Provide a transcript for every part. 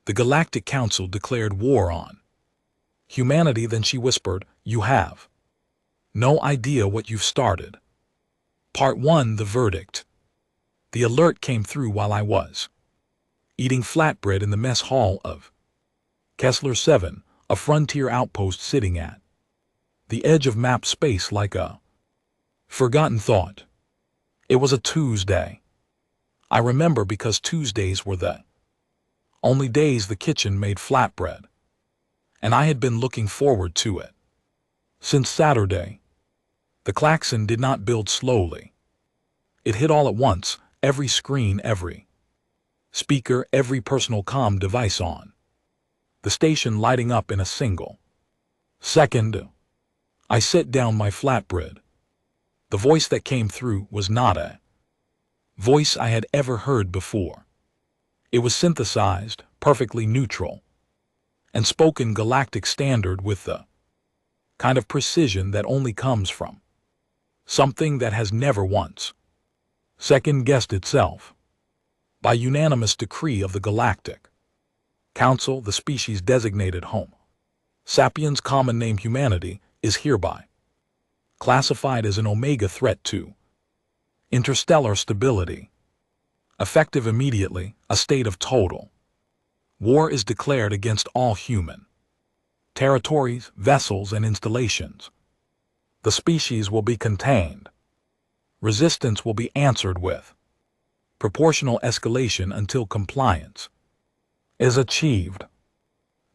The Galactic Council declared war on humanity. Then she whispered, "You have no idea what you've started." Part 1: The Verdict. The alert came through while I was eating flatbread in the mess hall of Kessler 7, a frontier outpost sitting at the edge of map space like a forgotten thought. It was a Tuesday. I remember because Tuesdays were the only days the kitchen made flatbread, and I had been looking forward to it since Saturday. The klaxon did not build slowly. It hit all at once, every screen, every speaker, every personal comm device on the station lighting up in a single second. I set down my flatbread. The voice that came through was not a voice I had ever heard before. It was synthesized, perfectly neutral, and spoken Galactic standard with the kind of precision that only comes from something that has never once second-guessed itself. By unanimous decree of the Galactic Council, the species designated Homo sapiens, common name humanity, is hereby classified as an omega threat to interstellar stability. Effective immediately, a state of total war is declared against all human territories, vessels, and installations. The species will be contained. Resistance will be answered with proportional escalation until compliance is achieved.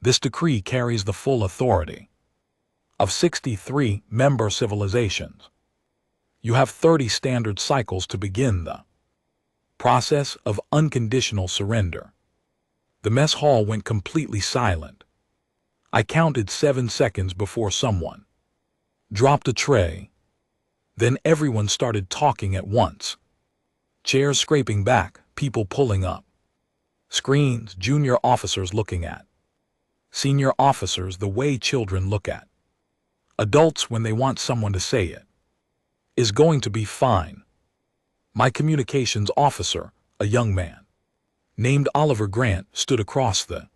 This decree carries the full authority of 63 member civilizations. You have 30 standard cycles to begin the process of unconditional surrender. The mess hall went completely silent. I counted 7 seconds before someone dropped a tray. Then everyone started talking at once. Chairs scraping back, people pulling up screens, junior officers looking at senior officers the way children look at adults when they want someone to say it is going to be fine. My communications officer, a young man named Oliver Grant, stood across the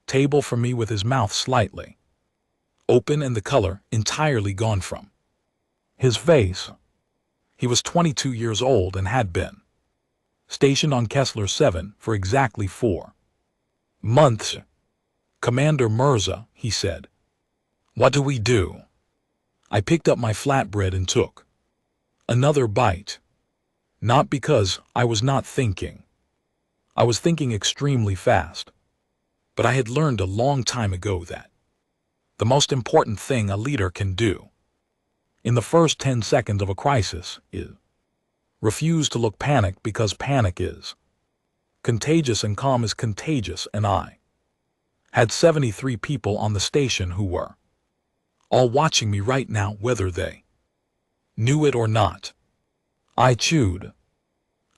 table from me with his mouth slightly open and the color entirely gone from his face. He was 22 years old and had been stationed on Kessler 7 for exactly 4 months. "Commander Mirza," he said, "what do we do?" I picked up my flatbread and took another bite. Not because I was not thinking. I was thinking extremely fast. But I had learned a long time ago that the most important thing a leader can do in the first 10 seconds of a crisis is refuse to look panicked, because panic is contagious and calm is contagious. And I had 73 people on the station who were all watching me right now, whether they knew it or not. I chewed.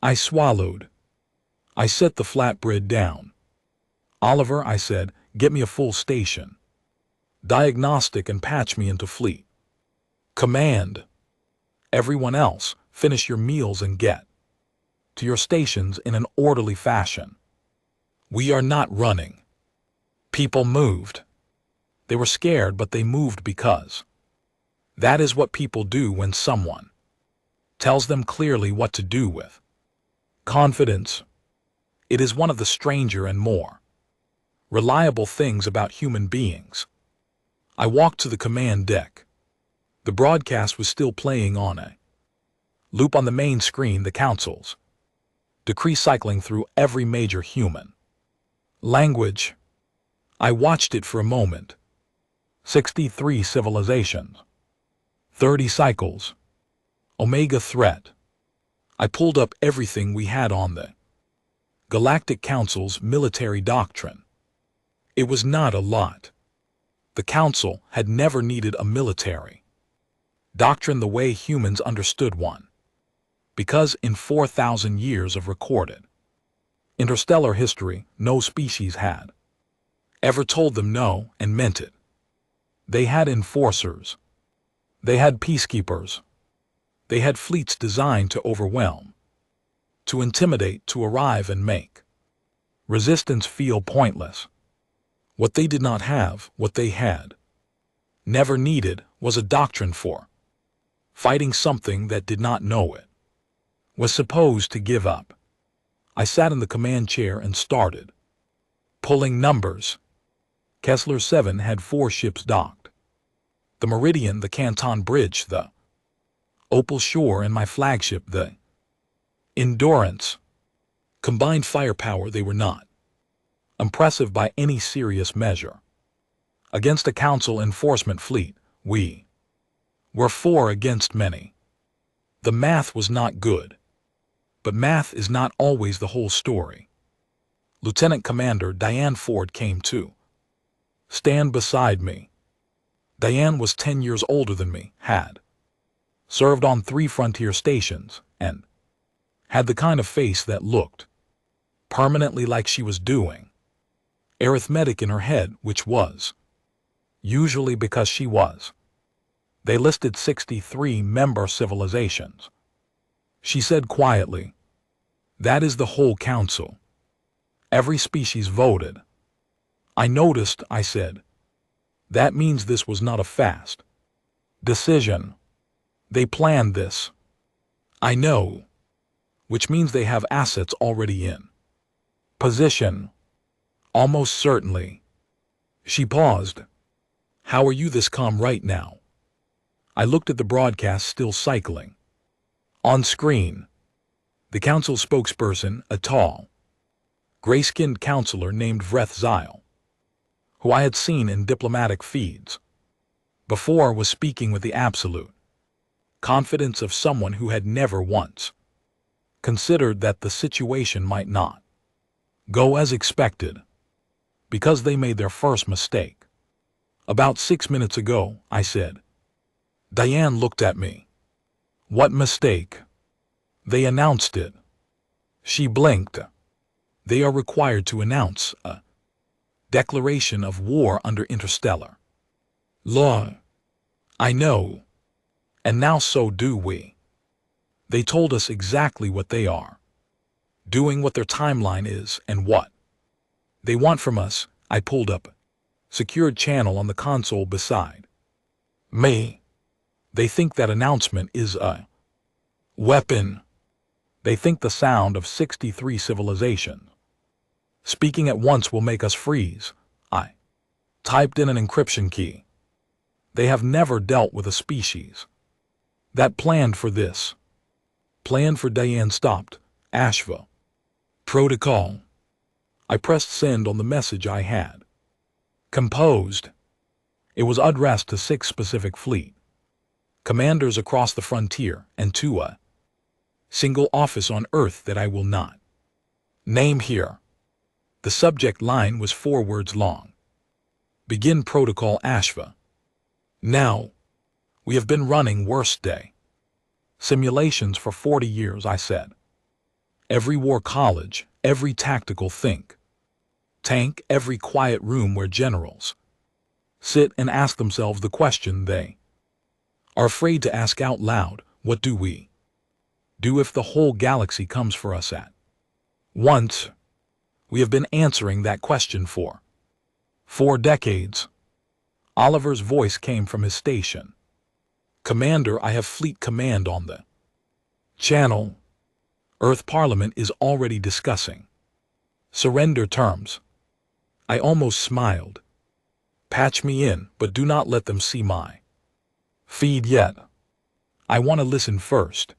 I swallowed. I set the flatbread down. "Oliver," I said, "get me a full station diagnostic and patch me into fleet command. Everyone else, finish your meals and get to your stations in an orderly fashion. We are not running." People moved. They were scared, but they moved because that is what people do when someone tells them clearly what to do with confidence. It is one of the stranger and more reliable things about human beings. I walked to the command deck. The broadcast was still playing on a loop on the main screen, the Council's decree cycling through every major human language. I watched it for a moment. 63 civilizations, 30 cycles, omega threat. I pulled up everything we had on the Galactic Council's military doctrine. It was not a lot. The Council had never needed a military doctrine the way humans understood one, because in 4,000 years of recorded interstellar history, no species had ever told them no and meant it. They had enforcers. They had peacekeepers. They had fleets designed to overwhelm, to intimidate, to arrive and make Resistance feel pointless. What they did not have, what they had, never needed, was a doctrine for fighting something that did not know it, was supposed to give up. I sat in the command chair and started pulling numbers. Kessler 7 had 4 ships docked. The Meridian, the Canton Bridge, the Opal Shore, and my flagship, the Endurance. Combined firepower, they were not impressive by any serious measure. Against a Council enforcement fleet, we were 4 against many. The math was not good. But math is not always the whole story. Lieutenant Commander Diane Ford came to stand beside me. Diane was 10 years older than me, had served on 3 frontier stations, and had the kind of face that looked permanently like she was doing arithmetic in her head, which was usually because she was. They listed 63 member civilizations. She said quietly, "That is the whole council. Every species voted." I noticed, I said. That means this was not a fast decision. They planned this. I know. Which means they have assets already in position. Almost certainly. She paused. How are you this calm right now? I looked at the broadcast still cycling. On screen, the council spokesperson, a tall, gray-skinned counselor named Vreth Zyle, who I had seen in diplomatic feeds before, was speaking with the absolute confidence of someone who had never once considered that the situation might not go as expected because they made their first mistake. About 6 minutes ago, I said. Diane looked at me. What mistake? They announced it. She blinked. They are required to announce a declaration of war under interstellar law. I know. And now so do we. They told us exactly what they are doing, what their timeline is, and what they want from us. I pulled up a secured channel on the console beside me. They think that announcement is a weapon. They think the sound of 63 civilizations speaking at once will make us freeze. I typed in an encryption key. They have never dealt with a species that planned for this. Planned for. Diane stopped. HFY protocol. I pressed send on the message I had composed. It was addressed to 6 specific fleet commanders across the frontier and to a single office on Earth that I will not name here. The subject line was 4 words long. Begin protocol. HFY. Now, we have been running worst day simulations for 40 years, I said. Every war college, every tactical tank, every quiet room where generals sit and ask themselves the question they are afraid to ask out loud: what do we do if the whole galaxy comes for us at once? We have been answering that question for 4 decades. Oliver's voice came from his station. Commander, I have fleet command on the channel. Earth Parliament is already discussing surrender terms. I almost smiled. Patch me in, but do not let them see my feed yet. I want to listen first.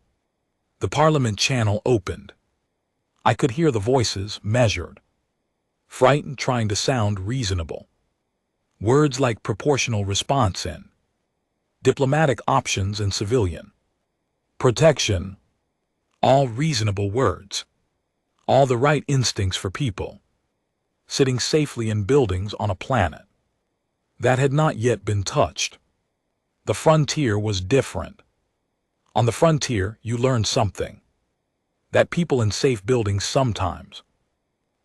The Parliament channel opened. I could hear the voices, measured, frightened, trying to sound reasonable. Words like proportional response and diplomatic options and civilian protection. All reasonable words. All the right instincts for people sitting safely in buildings on a planet that had not yet been touched. The frontier was different. On the frontier, you learn something that people in safe buildings sometimes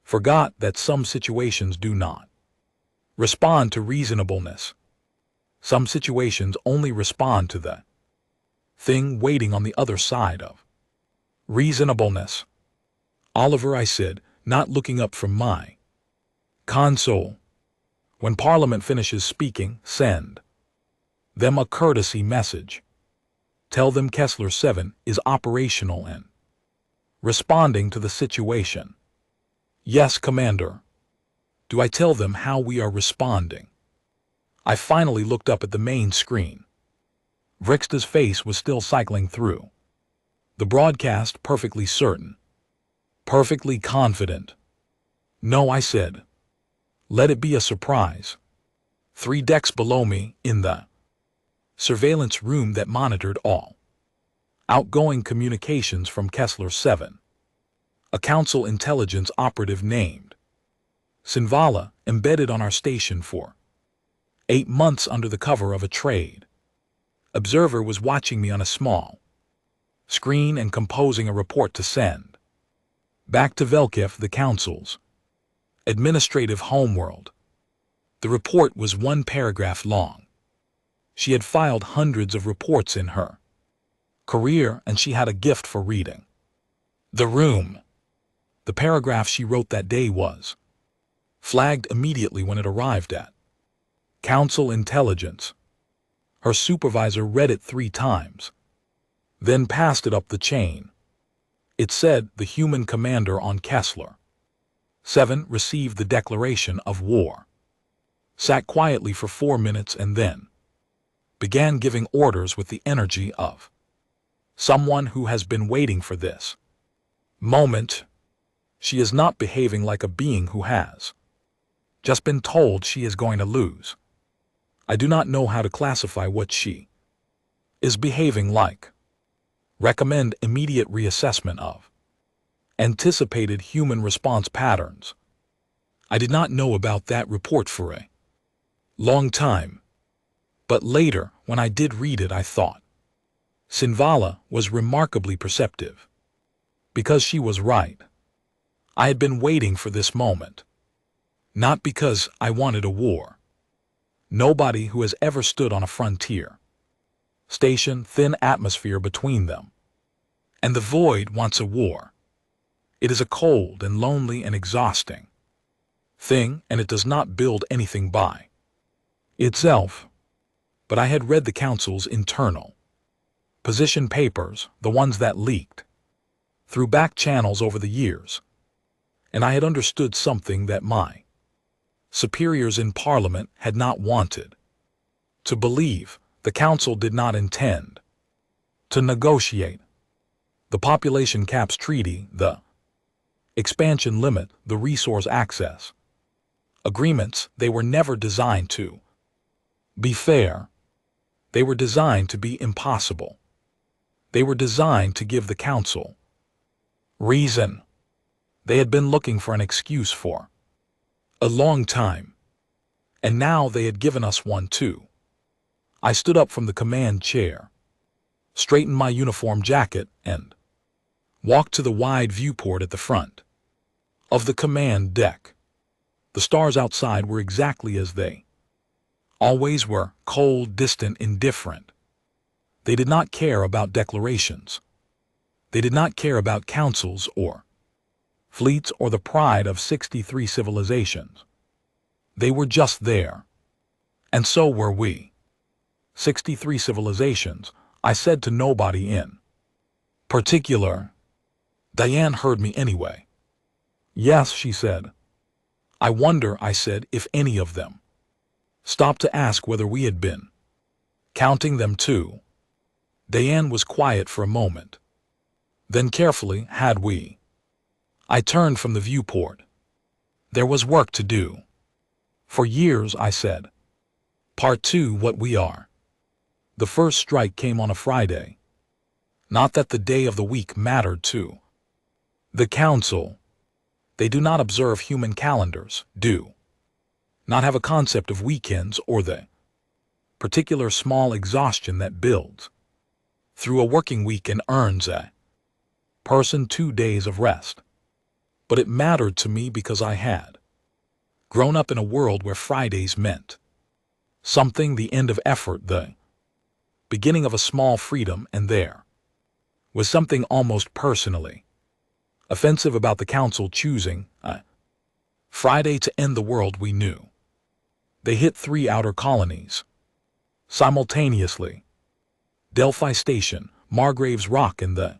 forgot, that some situations do not respond to reasonableness. Some situations only respond to the thing waiting on the other side of reasonableness. Oliver, I said, not looking up from my console. When Parliament finishes speaking, send them a courtesy message. Tell them Kessler 7 is operational and responding to the situation. Yes, Commander. Do I tell them how we are responding? I finally looked up at the main screen. Vrixta's face was still cycling through the broadcast, perfectly certain, perfectly confident. No, I said. Let it be a surprise. 3 decks below me, in the surveillance room that monitored all outgoing communications from Kessler 7. A Council intelligence operative named Sinvala, embedded on our station for 8 months under the cover of a trade observer, was watching me on a small screen and composing a report to send back to Velkev, the Council's administrative homeworld. The report was 1 paragraph long. She had filed hundreds of reports in her career, and she had a gift for reading the room. The paragraph she wrote that day was flagged immediately when it arrived at Council intelligence. Her supervisor read it 3 times, then passed it up the chain. It said the human commander on Kessler 7 received the declaration of war, sat quietly for 4 minutes, and then began giving orders with the energy of someone who has been waiting for this moment. She is not behaving like a being who has just been told she is going to lose. I do not know how to classify what she is behaving like. Recommend immediate reassessment of anticipated human response patterns. I did not know about that report for a long time, but later, when I did read it, I thought Sinvala was remarkably perceptive, because she was right. I had been waiting for this moment, not because I wanted a war. Nobody who has ever stood on a frontier station, thin atmosphere between them and the void, wants a war. It is a cold and lonely and exhausting thing, and it does not build anything by itself. But I had read the Council's internal position papers, the ones that leaked through back channels over the years, and I had understood something that my superiors in Parliament had not wanted to believe. The Council did not intend to negotiate the population caps treaty, the expansion limit, the resource access agreements. They were never designed to be fair. They were designed to be impossible. They were designed to give the Council reason. They had been looking for an excuse for a long time, and now they had given us one too. I stood up from the command chair, straightened my uniform jacket, and walked to the wide viewport at the front of the command deck. The stars outside were exactly as they always were, cold, distant, indifferent. They did not care about declarations. They did not care about councils or fleets or the pride of 63 civilizations. They were just there. And so were we. 63 civilizations, I said to nobody in particular. Diane heard me anyway. Yes, she said. I wonder, I said, if any of them stopped to ask whether we had been counting them too. Diane was quiet for a moment. Then carefully, had we? I turned from the viewport. There was work to do. For years, I said. Part 2, what we are. The first strike came on a Friday. Not that the day of the week mattered to the Council. They do not observe human calendars, do not have a concept of weekends or the particular small exhaustion that builds through a working week and earns a person 2 days of rest. But it mattered to me because I had grown up in a world where Fridays meant something, the end of effort, the beginning of a small freedom, and there was something almost personally Offensive about the council choosing Friday to end the world we knew. They hit 3 outer colonies simultaneously. Delphi Station, Margrave's Rock, and the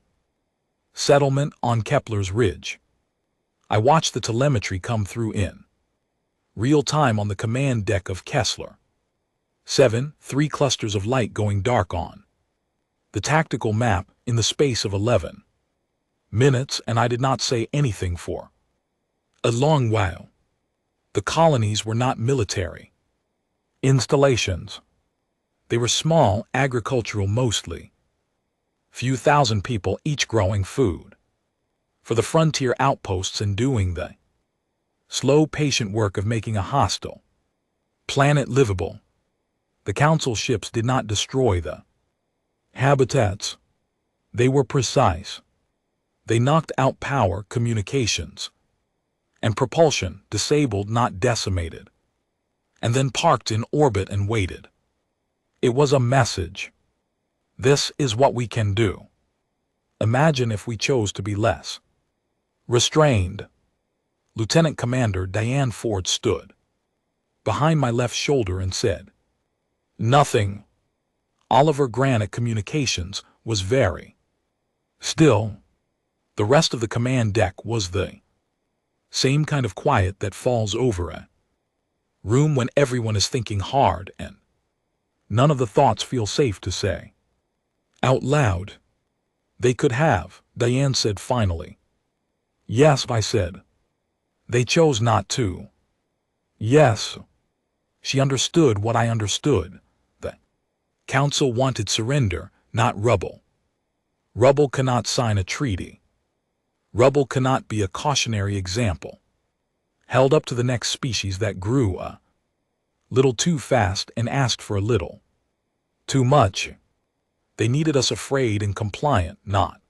settlement on Kepler's Ridge. I watched the telemetry come through in real time on the command deck of Kessler. 7, 3 clusters of light going dark on the tactical map in the space of 11 minutes, and I did not say anything for a long while. The colonies were not military installations. They were small, agricultural mostly. Few thousand people each growing food for the frontier outposts and doing the slow, patient work of making a hostile planet livable. The council ships did not destroy the habitats. They were precise. They knocked out power, communications, and propulsion, disabled, not decimated, and then parked in orbit and waited. It was a message. This is what we can do. Imagine if we chose to be less restrained. Lieutenant Commander Diane Ford stood behind my left shoulder and said, "Nothing." Oliver Grant at Communications was very still. The rest of the command deck was the same kind of quiet that falls over a room when everyone is thinking hard and none of the thoughts feel safe to say out loud. "They could have," Diane said finally. "Yes," I said. "They chose not to." "Yes." She understood what I understood. The council wanted surrender, not rubble. Rubble cannot sign a treaty. Rubble cannot be a cautionary example held up to the next species that grew a little too fast and asked for a little too much. They needed us afraid and compliant, not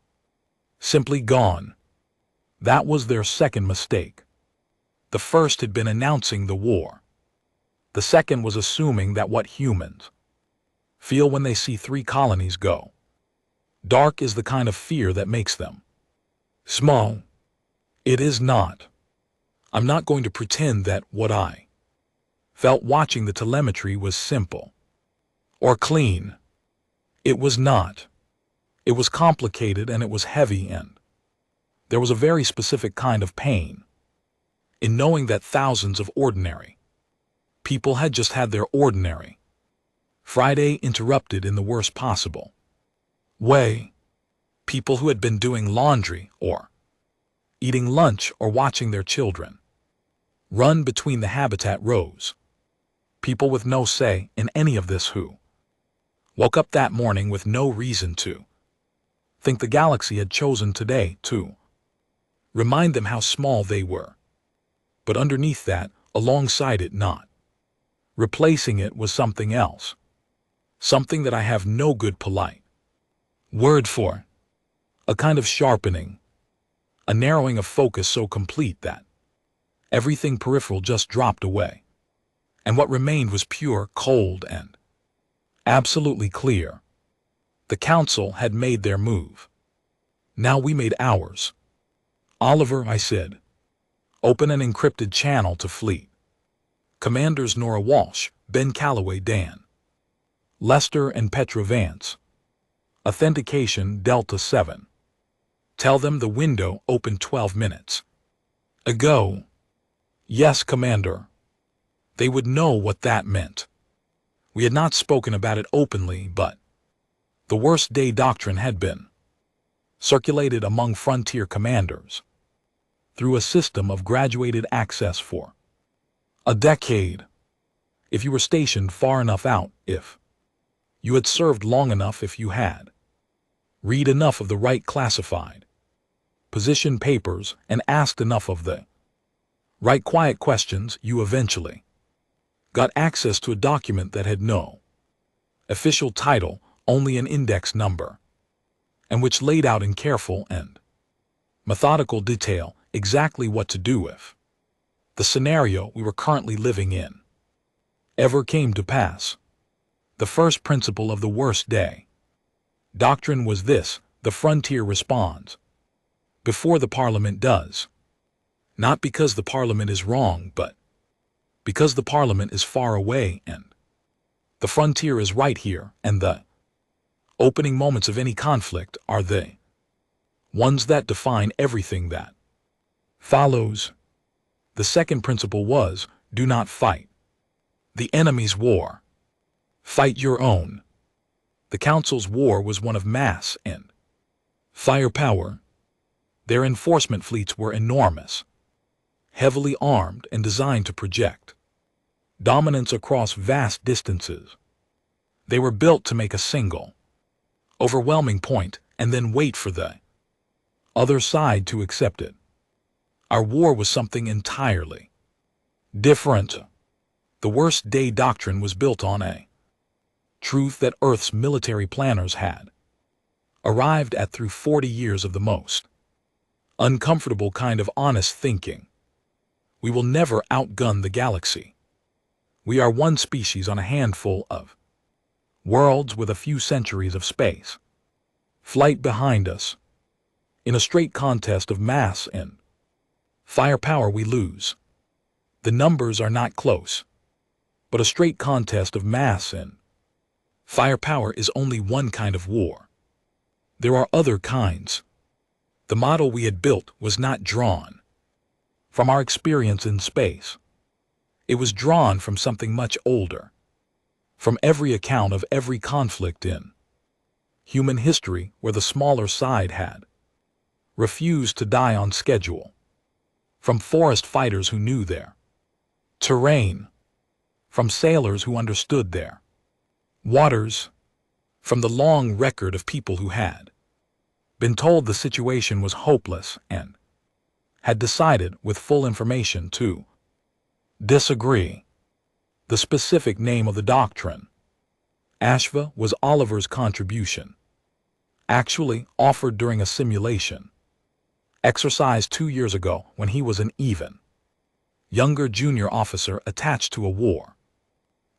simply gone. That was their second mistake. The first had been announcing the war. The second was assuming that what humans feel when they see 3 colonies go dark is the kind of fear that makes them small. It is not. I'm not going to pretend that what I felt watching the telemetry was simple or clean. It was not. It was complicated and it was heavy, and there was a very specific kind of pain in knowing that thousands of ordinary people had just had their ordinary Friday interrupted in the worst possible way. People who had been doing laundry or eating lunch or watching their children run between the habitat rows. People with no say in any of this who woke up that morning with no reason to think the galaxy had chosen today to remind them how small they were. But underneath that, alongside it, not replacing it, was something else. Something that I have no good polite word for. A kind of sharpening. A narrowing of focus so complete that everything peripheral just dropped away. And what remained was pure, cold, and absolutely clear. The council had made their move. Now we made ours. "Oliver," I said, "open an encrypted channel to Fleet Commanders Nora Walsh, Ben Calloway, Dan Lester, and Petra Vance. Authentication Delta 7. Tell them the window opened 12 minutes ago." "Yes, Commander." They would know what that meant. We had not spoken about it openly, but the worst day doctrine had been circulated among frontier commanders through a system of graduated access for a decade. If you were stationed far enough out, if you had served long enough, if you had read enough of the right classified position papers and asked enough of the right quiet questions, you eventually got access to a document that had no official title, only an index number, and which laid out in careful and methodical detail exactly what to do if the scenario we were currently living in ever came to pass. The first principle of the worst day doctrine was this: the frontier responds before the Parliament does. Not because the Parliament is wrong, but because the Parliament is far away and the frontier is right here, and the opening moments of any conflict are the ones that define everything that follows. The second principle was, do not fight the enemy's war. Fight your own. The Council's war was one of mass and firepower. Their enforcement fleets were enormous, heavily armed and designed to project dominance across vast distances. They were built to make a single, overwhelming point and then wait for the other side to accept it. Our war was something entirely different. The worst day doctrine was built on a truth that Earth's military planners had arrived at through 40 years of the most uncomfortable kind of honest thinking. We will never outgun the galaxy. We are one species on a handful of worlds with a few centuries of space flight behind us. In a straight contest of mass and firepower we lose. The numbers are not close, but a straight contest of mass and firepower is only one kind of war. There are other kinds. The model we had built was not drawn from our experience in space. It was drawn from something much older, from every account of every conflict in human history where the smaller side had refused to die on schedule, from forest fighters who knew their terrain, from sailors who understood their waters, from the long record of people who had been told the situation was hopeless and had decided with full information to disagree. The specific name of the doctrine, HFY, was Oliver's contribution, actually offered during a simulation exercise 2 years ago when he was an even younger junior officer attached to a war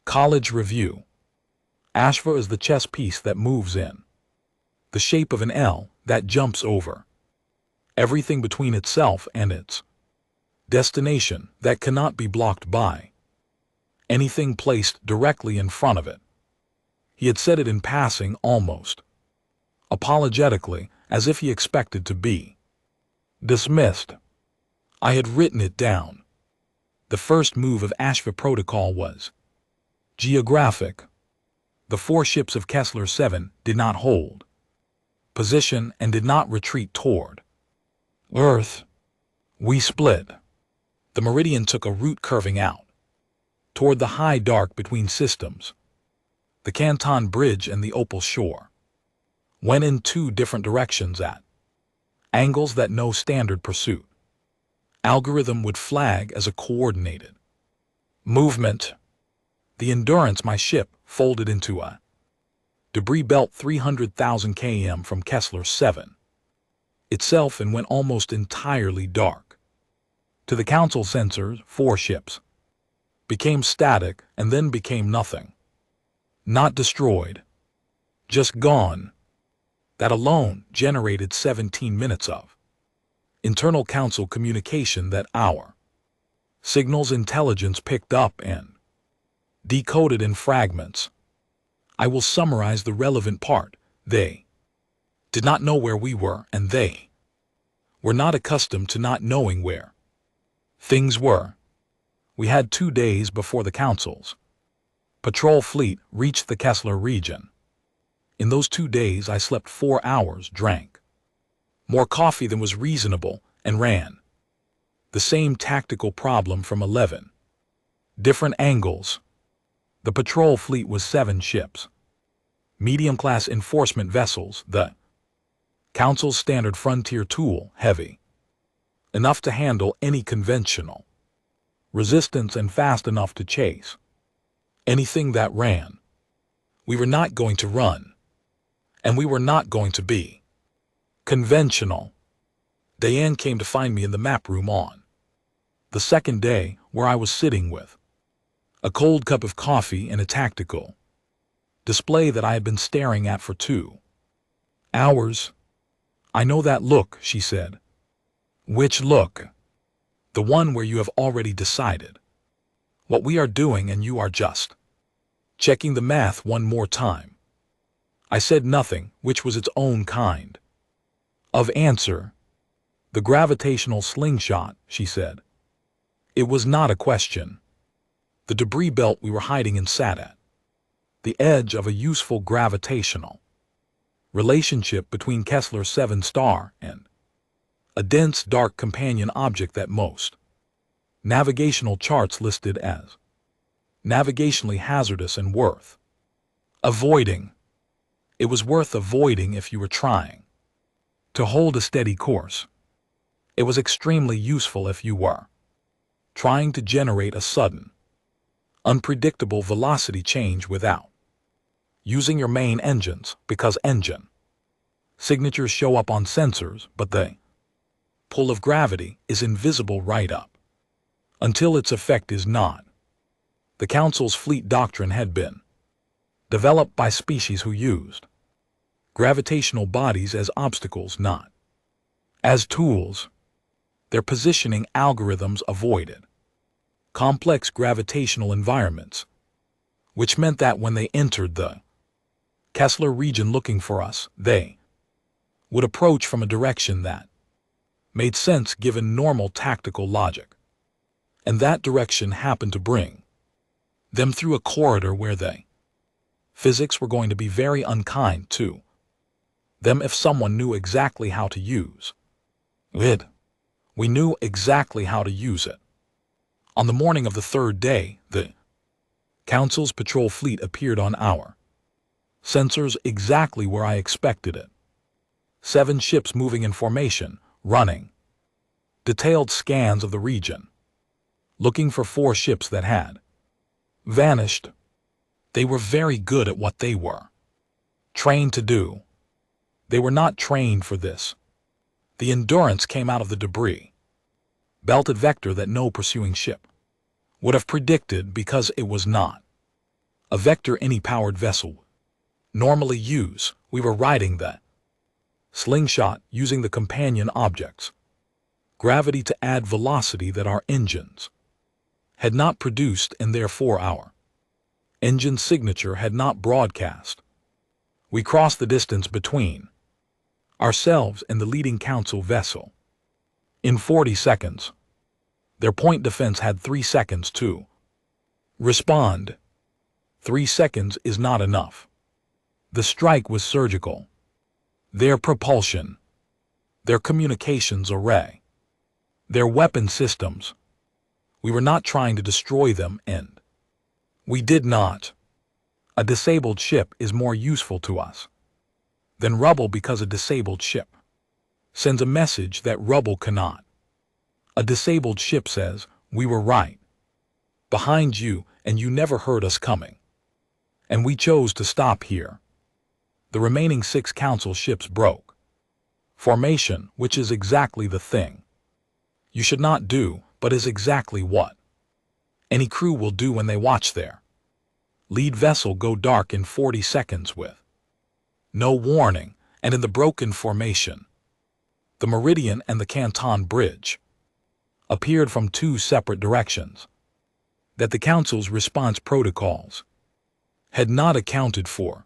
college review. HFY is the chess piece that moves in the shape of an L that jumps over everything between itself and its destination that cannot be blocked by anything placed directly in front of it. He had said it in passing, almost apologetically, as if he expected to be dismissed. I had written it down. The first move of HFY protocol was geographic. The 4 ships of Kessler 7 did not hold position and did not retreat toward Earth. We split. The meridian took a route curving out toward the high dark between systems. The Canton Bridge and the Opal Shore went in 2 different directions at angles that no standard pursuit algorithm would flag as a coordinated movement. The Endurance, my ship, folded into a debris belt 300,000 km from Kessler 7 itself and went almost entirely dark. To the Council sensors, 4 ships became static and then became nothing. Not destroyed, just gone. That alone generated 17 minutes of internal Council communication that our signals intelligence picked up and decoded in fragments. I will summarize the relevant part. They did not know where we were, and they were not accustomed to not knowing where things were. We had 2 days before the Council's patrol fleet reached the Kessler region. In those 2 days I slept 4 hours, drank more coffee than was reasonable, and ran the same tactical problem from 11 different angles. The patrol fleet was 7 ships, medium-class enforcement vessels, the Council's standard frontier tool, heavy enough to handle any conventional resistance and fast enough to chase anything that ran. We were not going to run, and we were not going to be conventional. Diane came to find me in the map room on the second day, where I was sitting with a cold cup of coffee and a tactical display that I had been staring at for 2 hours. I know that look, she said. Which look? The one where you have already decided what we are doing and you are just checking the math one more time. I said nothing, which was its own kind of answer. The gravitational slingshot, she said. It was not a question. The debris belt we were hiding in sat at the edge of a useful gravitational relationship between Kessler's 7 star and a dense dark companion object that most navigational charts listed as navigationally hazardous and worth avoiding. It was worth avoiding if you were trying to hold a steady course. It was extremely useful if you were trying to generate a sudden, unpredictable velocity change without using your main engines, because engine signatures show up on sensors, but the pull of gravity is invisible right up until its effect is not. The Council's fleet doctrine had been developed by species who used gravitational bodies as obstacles, not as tools. Their positioning algorithms avoided complex gravitational environments, which meant that when they entered the Kessler region looking for us, they would approach from a direction that made sense given normal tactical logic. And that direction happened to bring them through a corridor where they physics were going to be very unkind to them if someone knew exactly how to use it. We knew exactly how to use it. On the morning of the 3rd day, the Council's patrol fleet appeared on our sensors exactly where I expected it. 7 ships moving in formation, running detailed scans of the region, looking for 4 ships that had vanished. They were very good at what they were trained to do. They were not trained for this. The endurance came out of the debris belted vector that no pursuing ship would have predicted, because it was not a vector any powered vessel normally use. We were riding that slingshot using the companion objects gravity to add velocity that our engines had not produced, and therefore our engine signature had not broadcast. We crossed the distance between ourselves and the leading Council vessel in 40 seconds. Their point defense had 3 seconds to respond. 3 seconds is not enough. The strike was surgical. Their propulsion, their communications array, their weapon systems. We were not trying to destroy them, and we did not. A disabled ship is more useful to us than rubble, because a disabled ship sends a message that rubble cannot. A disabled ship says, we were right behind you and you never heard us coming. And we chose to stop here. The remaining 6 Council ships broke formation, which is exactly the thing you should not do, but is exactly what any crew will do when they watch their lead vessel go dark in 40 seconds with no warning, and in the broken formation. The Meridian and the Canton Bridge appeared from 2 separate directions that the Council's response protocols had not accounted for.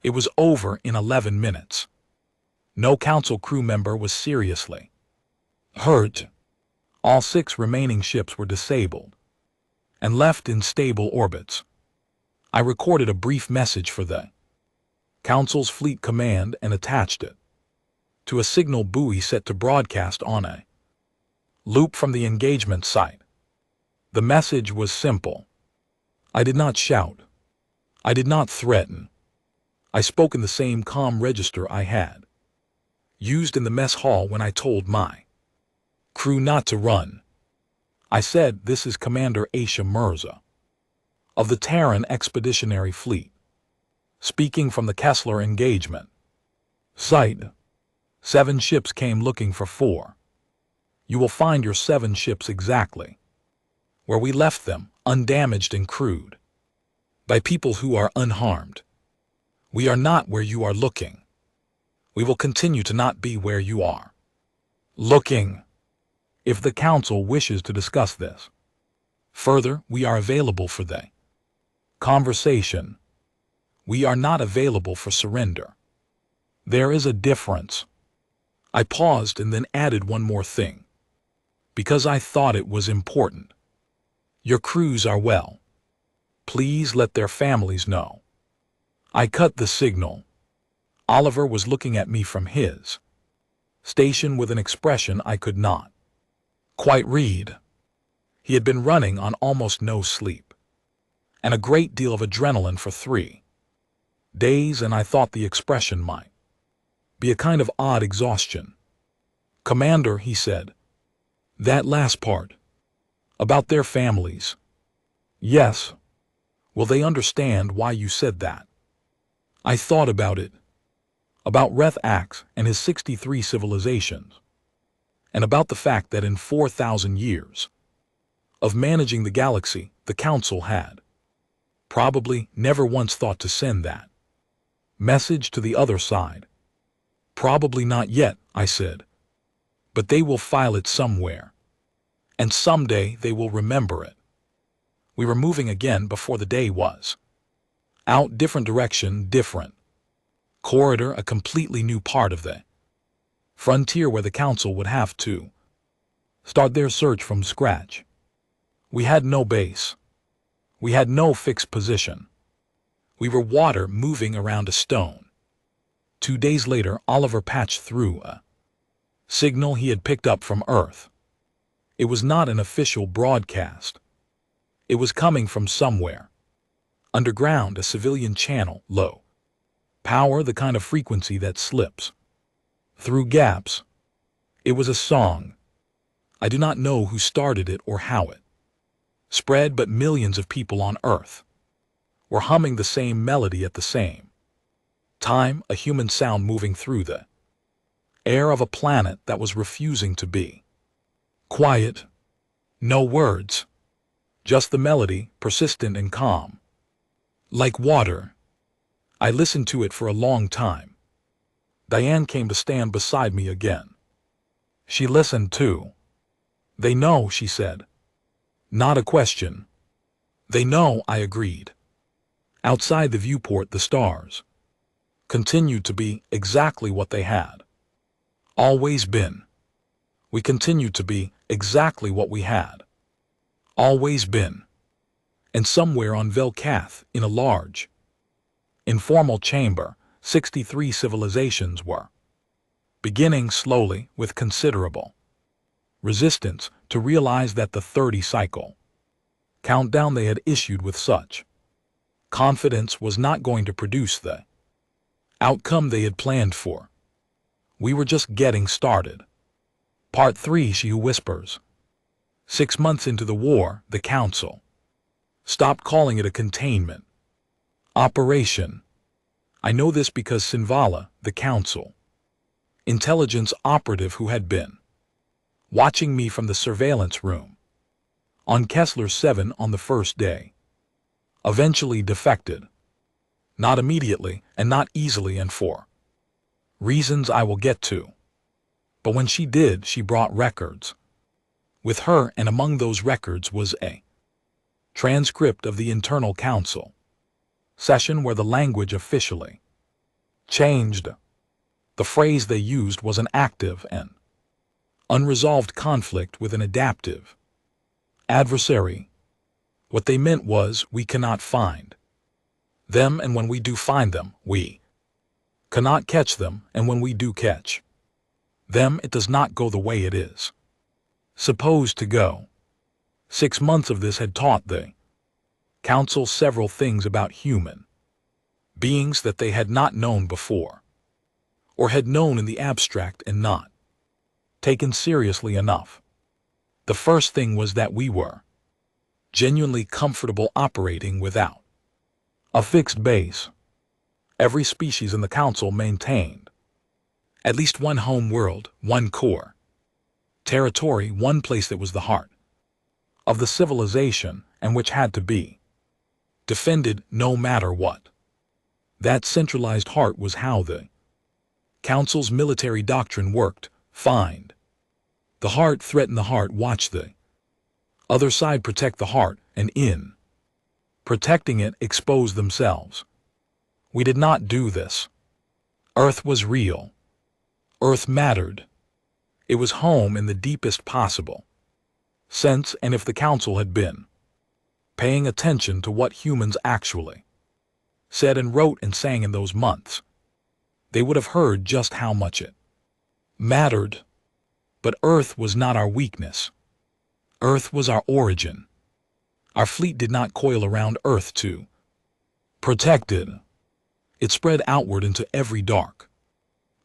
It was over in 11 minutes. No Council crew member was seriously hurt. All 6 remaining ships were disabled and left in stable orbits. I recorded a brief message for the Council's Fleet Command and attached it to a signal buoy set to broadcast on a loop from the engagement site. The message was simple. I did not shout. I did not threaten. I spoke in the same calm register I had used in the mess hall when I told my crew not to run. I said, this is Commander Aisha Mirza of the Terran Expeditionary Fleet, speaking from the Kessler engagement site. 7 ships came looking for 4. You will find your 7 ships exactly where we left them, undamaged and crewed by people who are unharmed. We are not where you are looking. We will continue to not be where you are Looking. If the Council wishes to discuss this further, we are available for the conversation. We are not available for surrender. There is a difference. I paused and then added one more thing, because I thought it was important. Your crews are well. Please let their families know. I cut the signal. Oliver was looking at me from his station with an expression I could not quite read. He had been running on almost no sleep, and a great deal of adrenaline for 3 days, and I thought the expression might be a kind of odd exhaustion. Commander, he said, that last part, about their families. Yes. Will they understand why you said that? I thought about it. About Reth Axe and his 63 civilizations. And about the fact that in 4,000 years of managing the galaxy, the Council had probably never once thought to send that message to the other side. Probably not yet, I said. But they will file it somewhere. And someday they will remember it. We were moving again before the day was out, different direction, different corridor, a completely new part of the frontier where the Council would have to start their search from scratch. We had no base. We had no fixed position. We were water moving around a stone. 2 days later, Oliver patched through a signal he had picked up from Earth. It was not an official broadcast. It was coming from somewhere. Underground, a civilian channel, low power, the kind of frequency that slips through gaps. It was a song. I do not know who started it or how it spread, but millions of people on Earth were humming the same melody at the same time, a human sound moving through the air of a planet that was refusing to be quiet. No words. Just the melody, persistent and calm. Like water. I listened to it for a long time. Diane came to stand beside me again. She listened too. They know, she said. Not a question. They know, I agreed. Outside the viewport, the stars continued to be exactly what they had always been. We continued to be exactly what we had always been. And somewhere on Velkath, in a large, informal chamber, 63 civilizations were beginning slowly, with considerable resistance, to realize that the 30-cycle countdown they had issued with such confidence was not going to produce the outcome they had planned for. We were just getting started. Part 3, She Who Whispers. 6 months into the war, the Council stopped calling it a containment operation. I know this because Sinvala, the Council intelligence operative who had been watching me from the surveillance room on Kessler 7 on the first day, eventually defected. Not immediately and not easily, and for reasons I will get to. But when she did, she brought records with her, and among those records was a transcript of the internal council session where the language officially changed. The phrase they used was an active and unresolved conflict with an adaptive adversary. What they meant was, we cannot find them, and when we do find them, we cannot catch them, and when we do catch them, it does not go the way it is supposed to go. 6 months of this had taught the Council several things about human beings that they had not known before, or had known in the abstract and not taken seriously enough. The first thing was that we were genuinely comfortable operating without a fixed base. Every species in the Council maintained at least one home world, one core territory, one place that was the heart of the civilization and which had to be defended no matter what. That centralized heart was how the Council's military doctrine worked: find, The heart threaten the heart, watch the other side protect the heart, and in protecting it expose themselves. We did not do this. Earth was real. Earth mattered. It was home in the deepest possible sense, and if the council had been paying attention to what humans actually said and wrote and sang in those months, they would have heard just how much it mattered. But Earth was not our weakness. Earth was our origin. Our fleet did not coil around Earth to protect it. It spread outward into every dark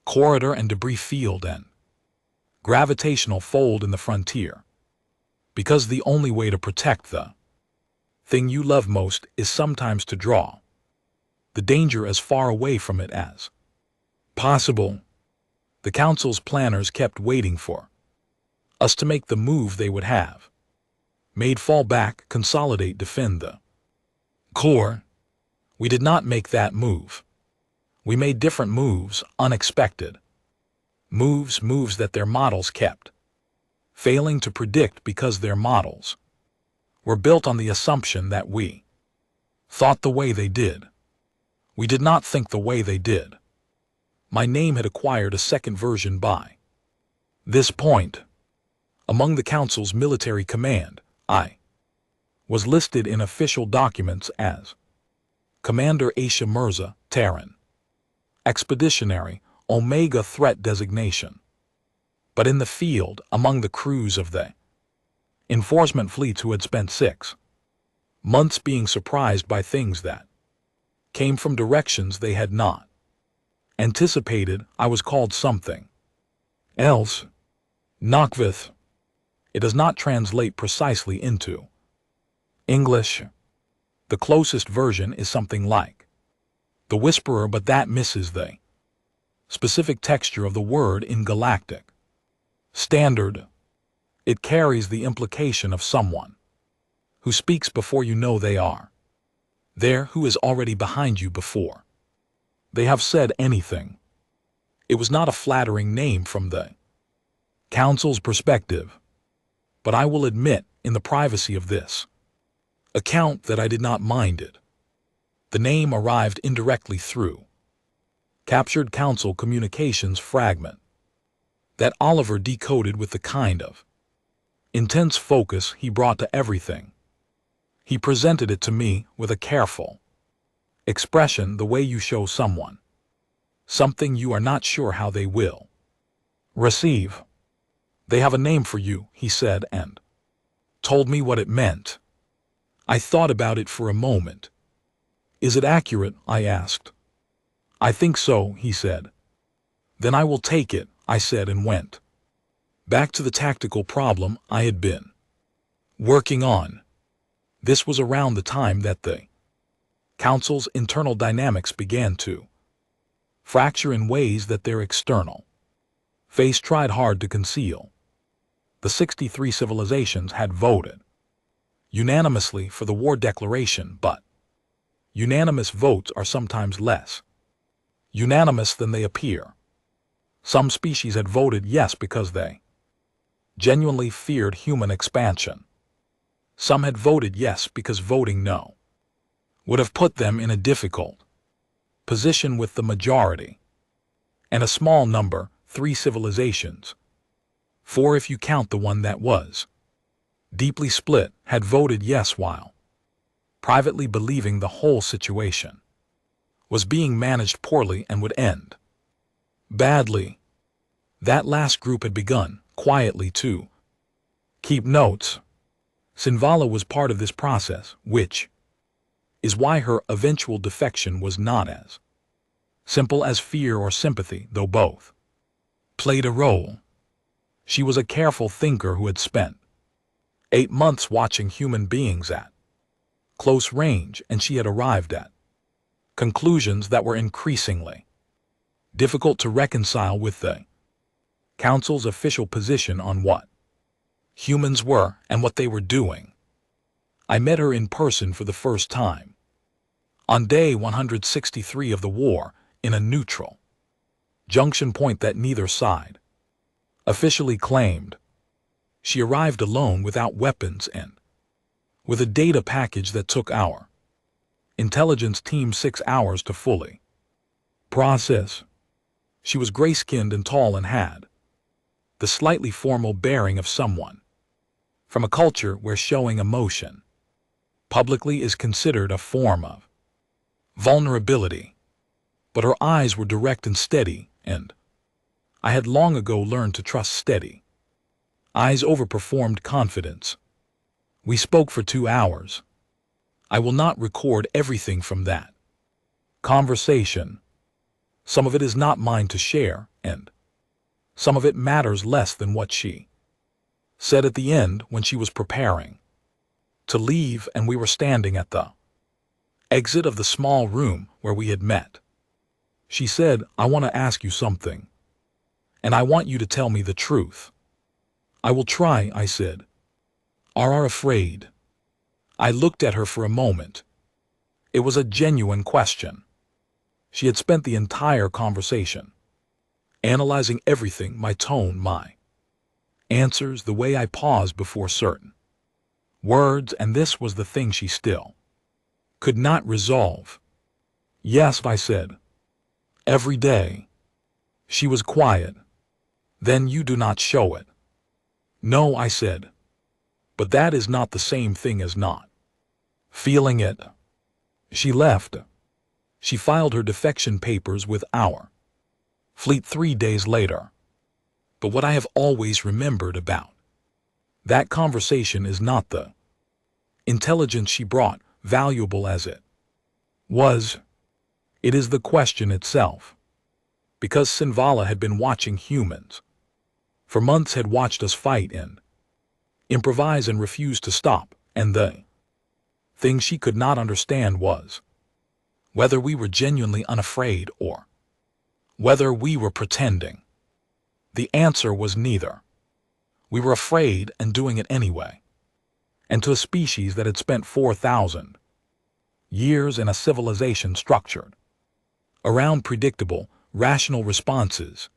corridor and debris field and gravitational fold in the frontier. Because the only way to protect the thing you love most is sometimes to draw the danger as far away from it as possible. The council's planners kept waiting for us to make the move they would have made: fall back, consolidate, defend the core. We did not make that move. We made different moves, unexpected moves that their models kept failing to predict, because their models were built on the assumption that we thought the way they did. We did not think the way they did. My name had acquired a second version by this point. Among the Council's military command, I was listed in official documents as Commander Aisha Mirza, Terran Expeditionary, Omega Threat Designation. But in the field, among the crews of the enforcement fleets who had spent 6 months being surprised by things that came from directions they had not anticipated, I was called something else. Nakvith. It does not translate precisely into English. The closest version is something like the Whisperer, but that misses the specific texture of the word in Galactic standard. It carries the implication of someone who speaks before you know they are there, who is already behind you before they have said anything. It was not a flattering name from the Council's perspective, but I will admit, in the privacy of this account, that I did not mind it. The name arrived indirectly through captured Council communications fragment that Oliver decoded with the kind of intense focus he brought to everything. He presented it to me with a careful expression, the way you show someone something you are not sure how they will receive. They have a name for you, he said, and told me what it meant. I thought about it for a moment. Is it accurate? I asked. I think so, he said. Then I will take it, I said, and went back to the tactical problem I had been working on. This was around the time that the Council's internal dynamics began to fracture in ways that their external face tried hard to conceal. The 63 civilizations had voted unanimously for the war declaration, but unanimous votes are sometimes less unanimous than they appear. Some species had voted yes because they genuinely feared human expansion. Some had voted yes because voting no would have put them in a difficult position with the majority. And a small number, 3 civilizations, 4 if you count the one that was deeply split, had voted yes while privately believing the whole situation was being managed poorly and would end badly. That last group had begun, quietly, to keep notes. Sinvala was part of this process, which is why her eventual defection was not as simple as fear or sympathy, though both played a role. She was a careful thinker who had spent 8 months watching human beings at close range, and she had arrived at conclusions that were increasingly difficult to reconcile with the Council's official position on what humans were and what they were doing. I met her in person for the first time on day 163 of the war, in a neutral junction point that neither side officially claimed. She arrived alone without weapons and with a data package that took our intelligence team 6 hours to fully process. She was gray-skinned and tall and had the slightly formal bearing of someone from a culture where showing emotion publicly is considered a form of vulnerability. But her eyes were direct and steady, and I had long ago learned to trust steady eyes overperformed confidence. We spoke for 2 hours. I will not record everything from that conversation. Some of it is not mine to share, and some of it matters less than what she said at the end when she was preparing to leave and we were standing at the exit of the small room where we had met. She said, "I want to ask you something, and I want you to tell me the truth." "I will try," I said. "Are you afraid?" I looked at her for a moment. It was a genuine question. She had spent the entire conversation analyzing everything, my tone, my answers, the way I paused before certain words, and this was the thing she still could not resolve. "Yes," I said. "Every day." She was quiet. "Then you do not show it." "No," I said. "But that is not the same thing as not feeling it." She left. She filed her defection papers with our fleet 3 days later. But what I have always remembered about that conversation is not the intelligence she brought, valuable as it was. It is the question itself. Because Sinvala had been watching humans for months, had watched us fight and improvise and refuse to stop, and the thing she could not understand was whether we were genuinely unafraid or whether we were pretending. The answer was neither. We were afraid and doing it anyway. And to a species that had spent 4,000 years in a civilization structured around predictable, rational responses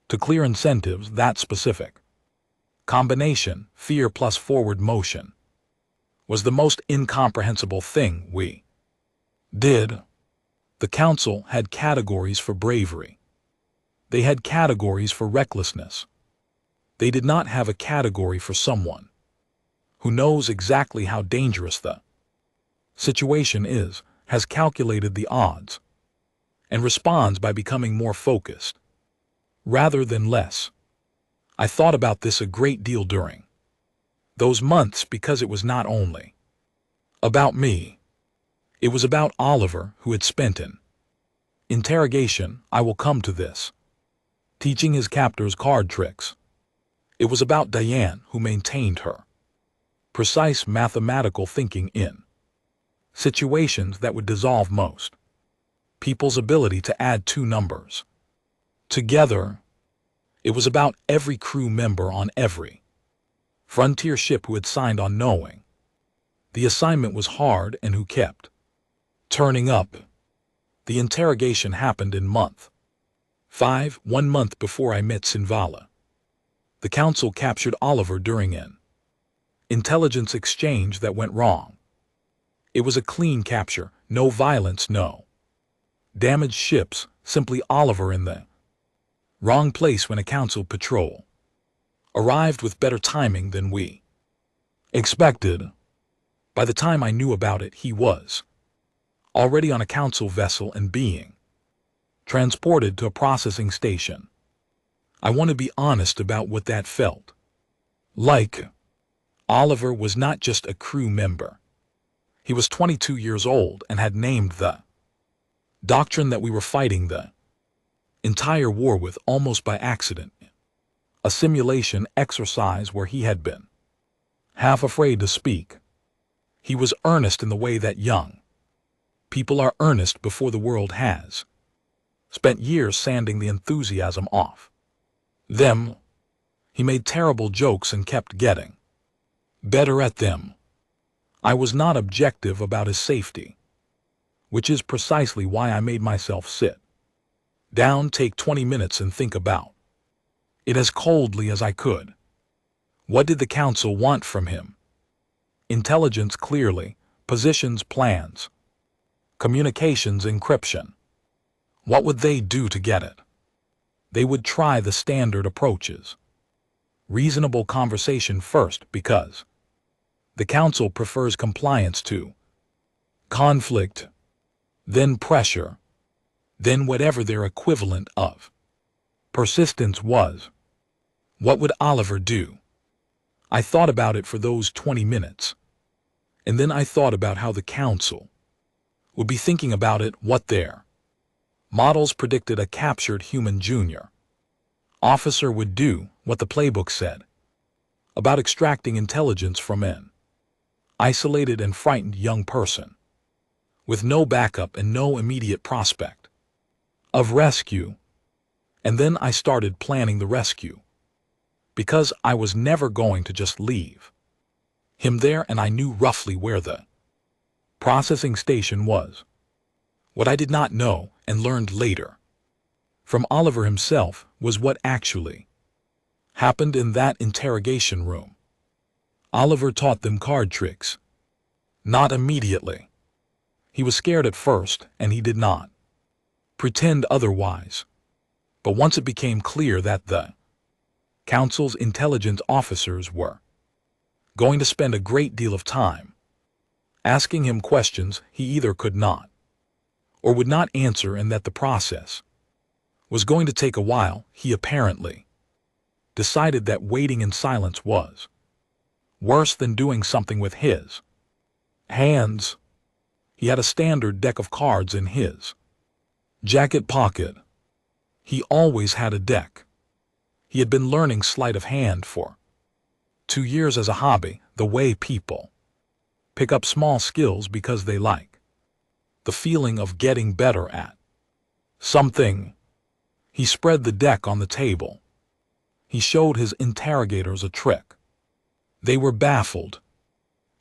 to clear incentives, that specific combination, fear plus forward motion, was the most incomprehensible thing we did. The council had categories for bravery. They had categories for recklessness. They did not have a category for someone who knows exactly how dangerous the situation is, has calculated the odds, and responds by becoming more focused rather than less. I thought about this a great deal during those months because it was not only about me. It was about Oliver, who had spent an interrogation, I will come to this, teaching his captors card tricks. It was about Diane, who maintained her precise mathematical thinking in situations that would dissolve most people's ability to add 2 numbers together. It was about every crew member on every frontier ship who had signed on knowing the assignment was hard and who kept turning up. The interrogation happened in month 5, 1 month before I met Sinvala. The council captured Oliver during an intelligence exchange that went wrong. It was a clean capture, no violence, no damaged ships, simply Oliver in the wrong place when a council patrol arrived with better timing than we expected. By the time I knew about it, he was already on a council vessel and being transported to a processing station. I want to be honest about what that felt like. Oliver was not just a crew member. He was 22 years old and had named the doctrine that we were fighting the entire war with almost by accident, a simulation exercise where he had been half afraid to speak. He was earnest in the way that young people are earnest before the world has spent years sanding the enthusiasm off them. He made terrible jokes and kept getting better at them. I was not objective about his safety, which is precisely why I made myself sit down, take 20 minutes and think about it as coldly as I could. What did the council want from him? Intelligence clearly, positions plans, communications encryption. What would they do to get it? They would try the standard approaches. Reasonable conversation first because the council prefers compliance to conflict, then pressure, then whatever their equivalent of persistence was. What would Oliver do? I thought about it for those 20 minutes. And then I thought about how the council would be thinking about it, what their models predicted a captured human junior officer would do, what the playbook said about extracting intelligence from an isolated and frightened young person with no backup and no immediate prospect of rescue. And then I started planning the rescue because I was never going to just leave him there, and I knew roughly where the processing station was. What I did not know, and learned later from Oliver himself, was what actually happened in that interrogation room. Oliver taught them card tricks. Not immediately. He was scared at first, and he did not pretend otherwise. But once it became clear that the council's intelligence officers were going to spend a great deal of time asking him questions he either could not or would not answer, and that the process was going to take a while, he apparently decided that waiting in silence was worse than doing something with his hands. He had a standard deck of cards in his jacket pocket. He always had a deck. He had been learning sleight of hand for 2 years as a hobby, the way people pick up small skills because they like the feeling of getting better at something. He spread the deck on the table. He showed his interrogators a trick. They were baffled.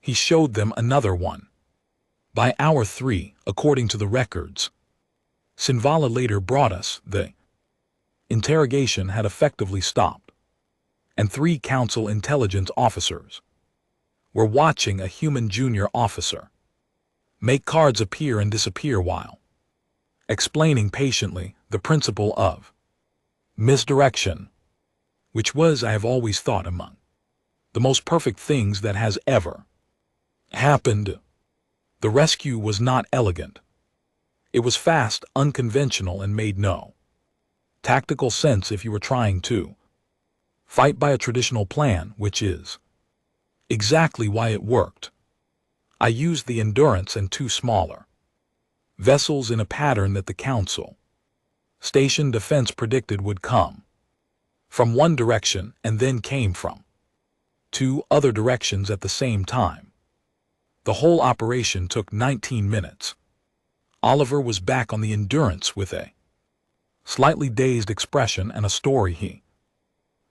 He showed them another one. By hour 3, according to the records Sinvala later brought us, the interrogation had effectively stopped, and 3 council intelligence officers were watching a human junior officer make cards appear and disappear while explaining patiently the principle of misdirection, which was, I have always thought, among the most perfect things that has ever happened. The rescue was not elegant. It was fast, unconventional, and made no tactical sense if you were trying to fight by a traditional plan, which is exactly why it worked. I used the Endurance and 2 smaller vessels in a pattern that the council station defense predicted would come from one direction and then came from 2 other directions at the same time. The whole operation took 19 minutes. Oliver was back on the Endurance with a slightly dazed expression and a story he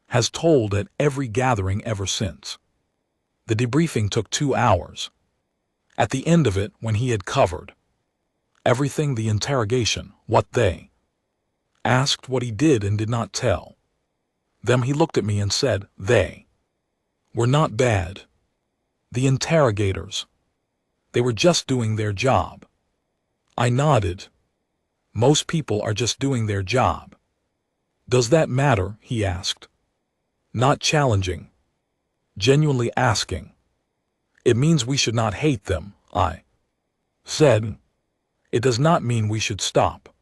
has told at every gathering ever since. The debriefing took 2 hours. At the end of it, when he had covered everything, the interrogation, what they asked, what he did and did not tell them, he looked at me and said, they were not bad. The interrogators, they were just doing their job. I nodded. Most people are just doing their job. Does that matter? He asked. Not challenging. Genuinely asking. It means we should not hate them, I said. It does not mean we should stop.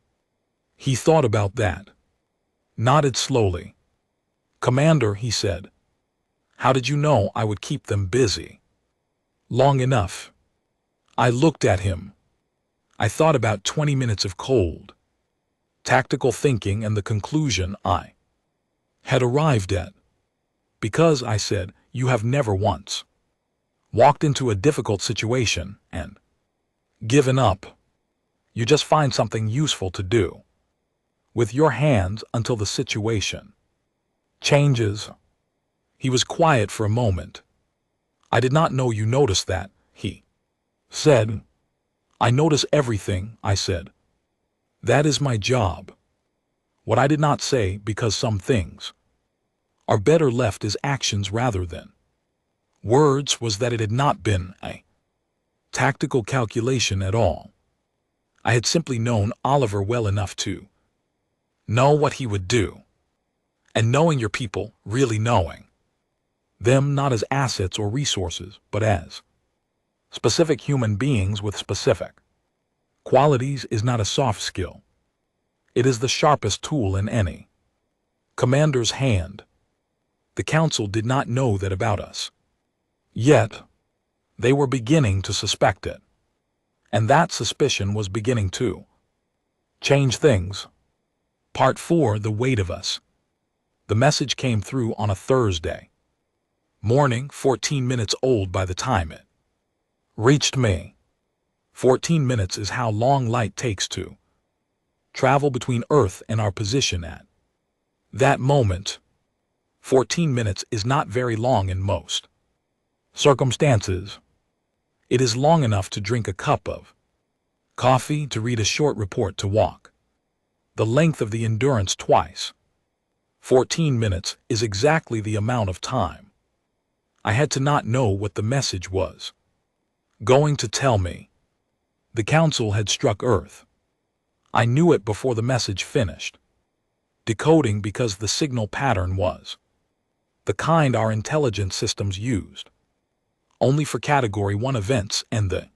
He thought about that. Nodded slowly. Commander, he said, how did you know I would keep them busy long enough? I looked at him. I thought about 20 minutes of cold, tactical thinking and the conclusion I had arrived at. Because, I said, you have never once walked into a difficult situation and given up. You just find something useful to do with your hands until the situation changes. He was quiet for a moment. I did not know you noticed that, he said. I notice everything, I said. That is my job. What I did not say, because some things are better left as actions rather than words was that it had not been a tactical calculation at all. I had simply known Oliver well enough to know what he would do. And knowing your people, really knowing them not as assets or resources, but as specific human beings with specific qualities is not a soft skill. It is the sharpest tool in any commander's hand. The council did not know that about us. Yet, they were beginning to suspect it. And that suspicion was beginning to change things. Part 4, The Weight of Us. The message came through on a Thursday morning, 14 minutes old by the time it reached me. 14 minutes is how long light takes to travel between Earth and our position at that moment. 14 minutes is not very long in most circumstances. It is long enough to drink a cup of coffee, to read a short report, to walk the length of the endurance twice. 14 minutes is exactly the amount of time I had to not know what the message was going to tell me. The council had struck Earth. I knew it before the message finished decoding, because the signal pattern was the kind our intelligence systems used only for Category 1 events, and the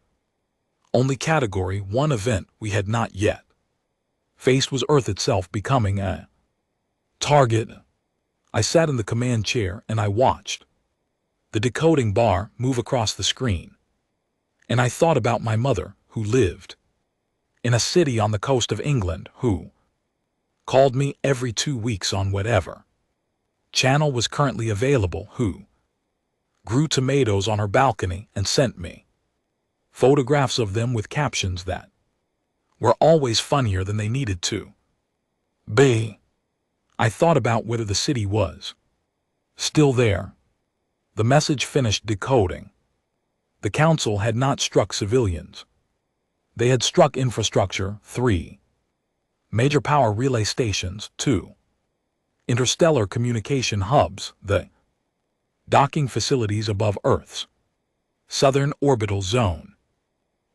only Category 1 event we had not yet faced was Earth itself becoming a target. I sat in the command chair and I watched the decoding bar move across the screen. And I thought about my mother, who lived in a city on the coast of England, who called me every 2 weeks on whatever channel was currently available, who grew tomatoes on her balcony and sent me photographs of them with captions that were always funnier than they needed to be. I thought about whether the city was still there. The message finished decoding. The council had not struck civilians. They had struck infrastructure, 3 major power relay stations, 2 interstellar communication hubs, the docking facilities above Earth's southern orbital zone.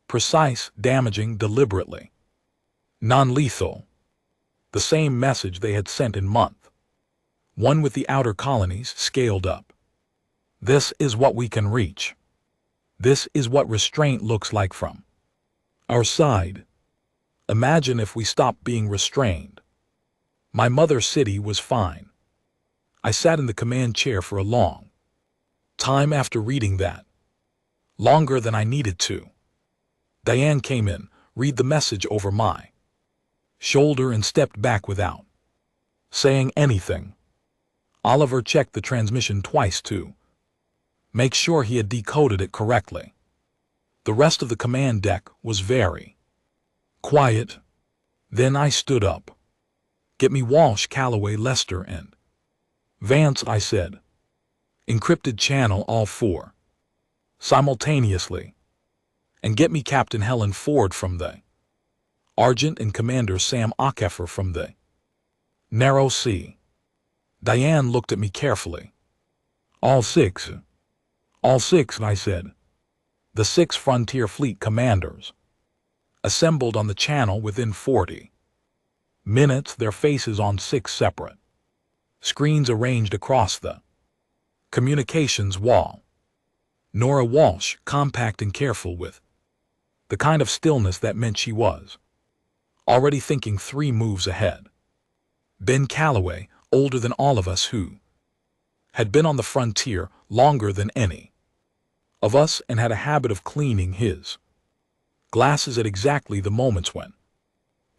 Precise, damaging, deliberately non-lethal. The same message they had sent in month 1 with the outer colonies, scaled up. This is what we can reach. This is what restraint looks like from our side. Imagine if we stopped being restrained. My mother's city was fine. I sat in the command chair for a long time after reading that. Longer than I needed to. Diane came in, read the message over my shoulder, and stepped back without saying anything. Oliver checked the transmission twice to make sure he had decoded it correctly. The rest of the command deck was very quiet. Then I stood up. "Get me Walsh, Calloway, Lester, and Vance," I said. "Encrypted channel all 4 simultaneously. And get me Captain Helen Ford from the Argent and Commander Sam Ockefer from the Narrow Sea." Diane looked at me carefully. All 6. All 6, I said. The 6 Frontier Fleet commanders assembled on the channel within 40 minutes, their faces on 6 separate screens arranged across the communications wall. Nora Walsh, compact and careful, with the kind of stillness that meant she was already thinking 3 moves ahead. Ben Calloway, older than all of us, who had been on the frontier longer than any of us and had a habit of cleaning his glasses at exactly the moments when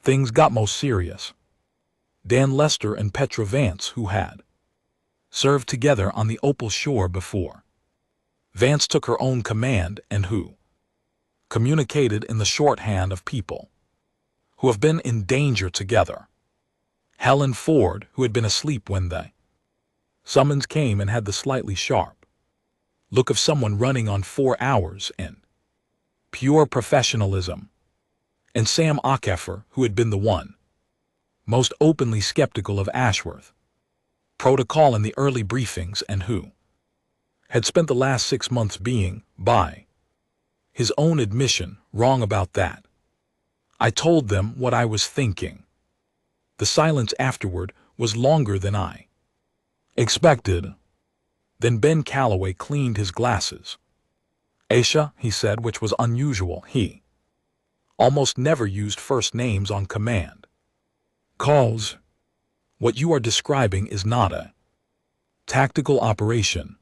things got most serious. Dan Lester and Petra Vance, who had served together on the Opal Shore before Vance took her own command, and who communicated in the shorthand of people who have been in danger together. Helen Ford, who had been asleep when the summons came and had the slightly sharp look of someone running on 4 hours in pure professionalism. And Sam Ockefer, who had been the one most openly skeptical of Ashworth. protocol in the early briefings, and who had spent the last 6 months being, by his own admission, wrong about that. I told them what I was thinking. The silence afterward was longer than I expected. Then Ben Calloway cleaned his glasses. Aisha, he said, which was unusual. He almost never used first names on command calls. What you are describing is not a tactical operation.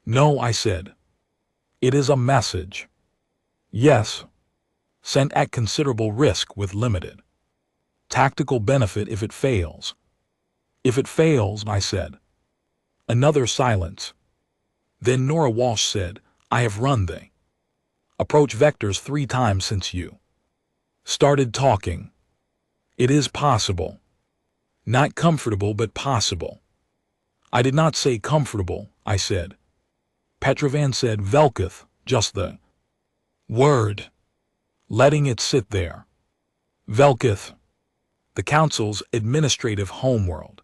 No, I said. It is a message. Yes. Sent at considerable risk with limited tactical benefit if it fails. If it fails, I said. Another silence. Then Nora Walsh said, I have run the approach vectors 3 times since you started talking. It is possible. Not comfortable, but possible. I did not say comfortable, I said. Petrovan said Velkith, just the word. Letting it sit there. Velkith. The Council's administrative homeworld.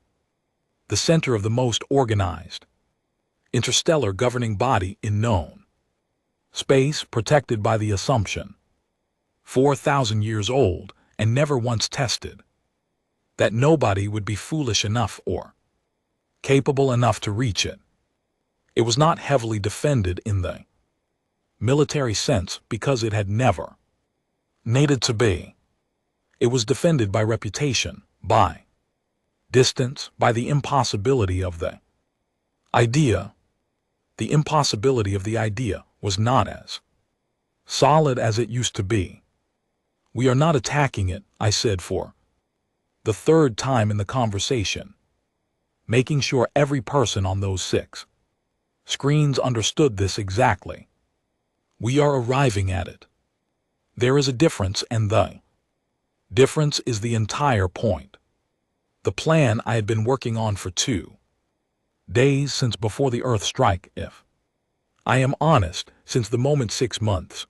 The center of the most organized interstellar governing body in known space, protected by the assumption 4,000 years old and never once tested, that nobody would be foolish enough or capable enough to reach it. It was not heavily defended in the military sense because it had never needed to be. It was defended by reputation, by distance, by the impossibility of the idea. The impossibility of the idea was not as solid as it used to be. We are not attacking it, I said for the 3rd time in the conversation, making sure every person on those 6 screens understood this exactly. We are arriving at it. There is a difference, and the difference is the entire point. The plan I had been working on for 2 days since before the Earth strike, if I am honest, since the moment 6 months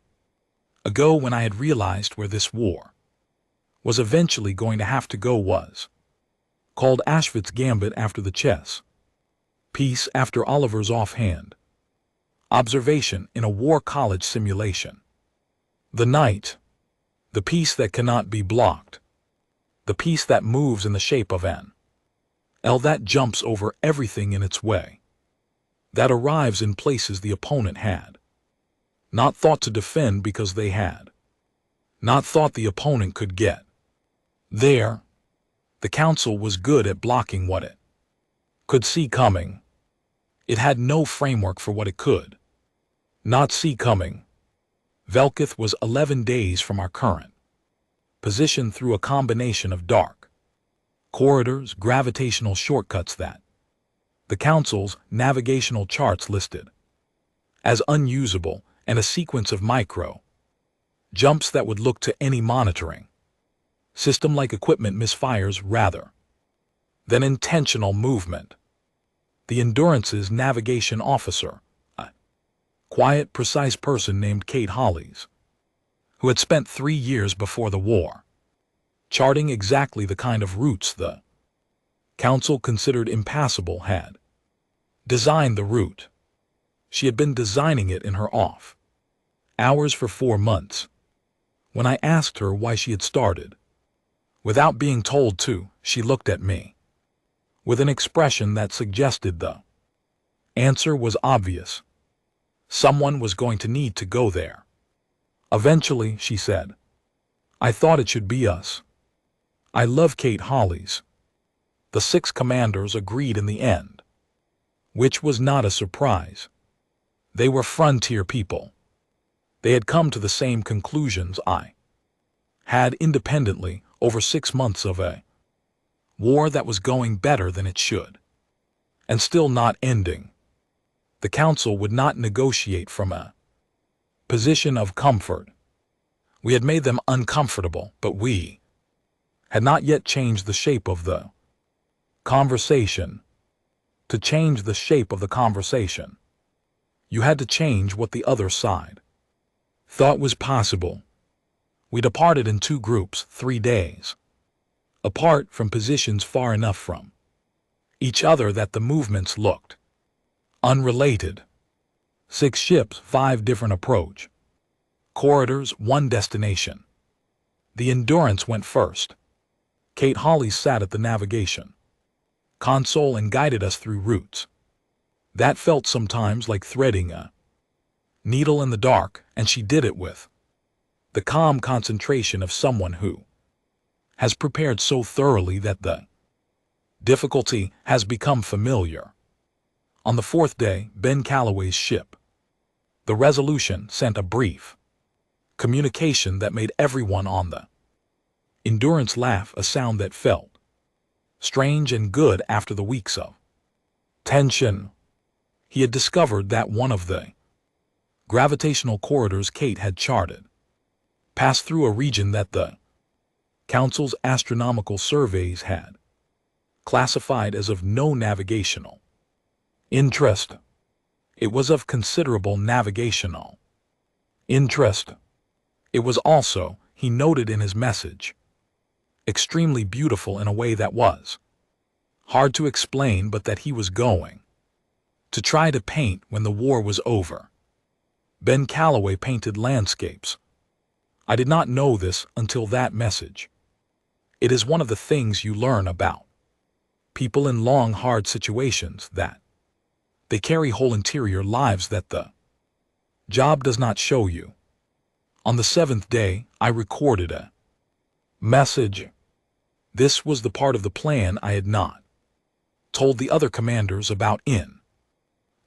ago when I had realized where this war was eventually going to have to go, was called Ashford's Gambit after the chess piece, after Oliver's offhand observation in a war college simulation. The night, the piece that cannot be blocked, the piece that moves in the shape of an L, that jumps over everything in its way, that arrives in places the opponent had not thought to defend because they had not thought the opponent could get there. The Council was good at blocking what it could see coming. It had no framework for what it could not see coming. Velkith was 11 days from our current position through a combination of dark corridors, gravitational shortcuts that the Council's navigational charts listed as unusable, and a sequence of micro jumps that would look to any monitoring system like equipment misfires rather than intentional movement. The Endurance's navigation officer, a quiet, precise person named Kate Hollies, who had spent 3 years before the war charting exactly the kind of routes the Council considered impassable, had designed the route. She had been designing it in her off hours for 4 months. When I asked her why she had started without being told to, she looked at me with an expression that suggested the answer was obvious. Someone was going to need to go there eventually, she said. I thought it should be us. I love Kate Hollies. The 6 commanders agreed in the end, which was not a surprise. They were frontier people. They had come to the same conclusions I had independently over 6 months of a war that was going better than it should, and still not ending. The Council would not negotiate from a position of comfort. We had made them uncomfortable, but we had not yet changed the shape of the conversation. To change the shape of the conversation, you had to change what the other side thought was possible. We departed in 2 groups, 3 days apart, from positions far enough from each other that the movements looked unrelated. 6 ships, 5 different approach. Corridors, 1 destination. The Endurance went first. Kate Hollis sat at the navigation console and guided us through routes that felt sometimes like threading a needle in the dark, and she did it with the calm concentration of someone who has prepared so thoroughly that the difficulty has become familiar. On the 4th day, Ben Calloway's ship, the Resolution, sent a brief communication that made everyone on the Endurance laugh, a sound that felt strange and good after the weeks of tension. He had discovered that one of the gravitational corridors Kate had charted passed through a region that the Council's astronomical surveys had classified as of no navigational interest. It was of considerable navigational interest. It was also, he noted in his message, extremely beautiful in a way that was hard to explain, but that he was going to try to paint when the war was over. Ben Calloway painted landscapes. I did not know this until that message. It is one of the things you learn about people in long, hard situations, that they carry whole interior lives that the job does not show you. On the 7th day, I recorded a message. This was the part of the plan I had not told the other commanders about in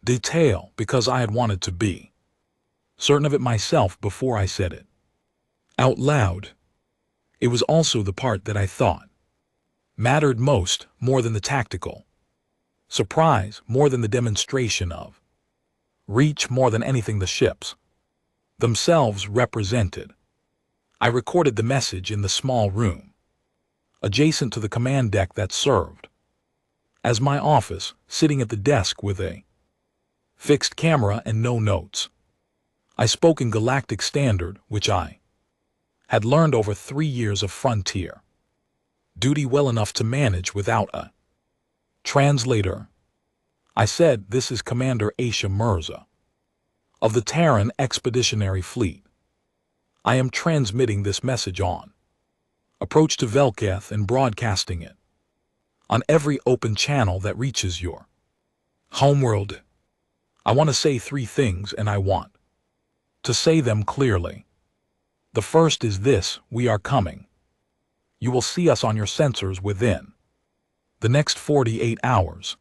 detail, because I had wanted to be certain of it myself before I said it out loud. It was also the part that I thought mattered most, more than the tactical surprise, more than the demonstration of reach, more than anything the ships themselves represented. I recorded the message in the small room adjacent to the command deck that served as my office, sitting at the desk with a fixed camera and no notes. I spoke in Galactic Standard, which I had learned over 3 years of frontier duty well enough to manage without a translator. I said, "This is Commander Aisha Mirza of the Terran Expeditionary Fleet. I am transmitting this message on approach to Velkath and broadcasting it on every open channel that reaches your homeworld. I want to say 3 things, and I want to say them clearly. The first is this: we are coming. You will see us on your sensors within the next 48 hours.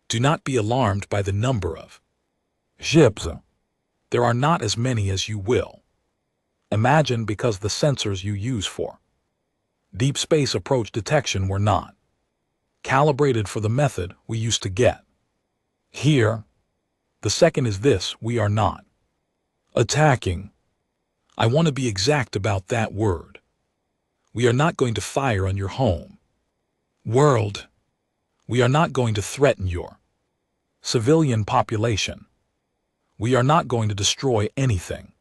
Do not be alarmed by the number of ships. There are not as many as you will imagine, because the sensors you use for deep space approach detection were not calibrated for the method we used to get here. The second is this: we are not attacking. I want to be exact about that word. We are not going to fire on your home world. We are not going to threaten your civilian population. We are not going to destroy anything.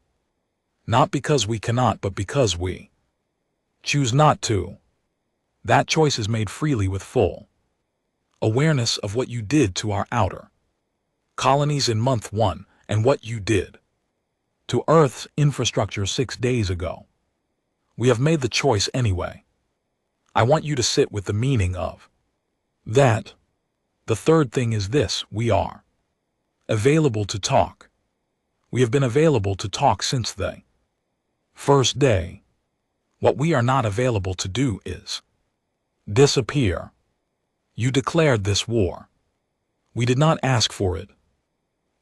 Not because we cannot, but because we choose not to. That choice is made freely with full awareness of what you did to our outer colonies in month 1 and what you did to Earth's infrastructure 6 days ago. We have made the choice anyway. I want you to sit with the meaning of that. The third thing is this: we are available to talk. We have been available to talk since the first day. What we are not available to do is disappear. You declared this war. We did not ask for it.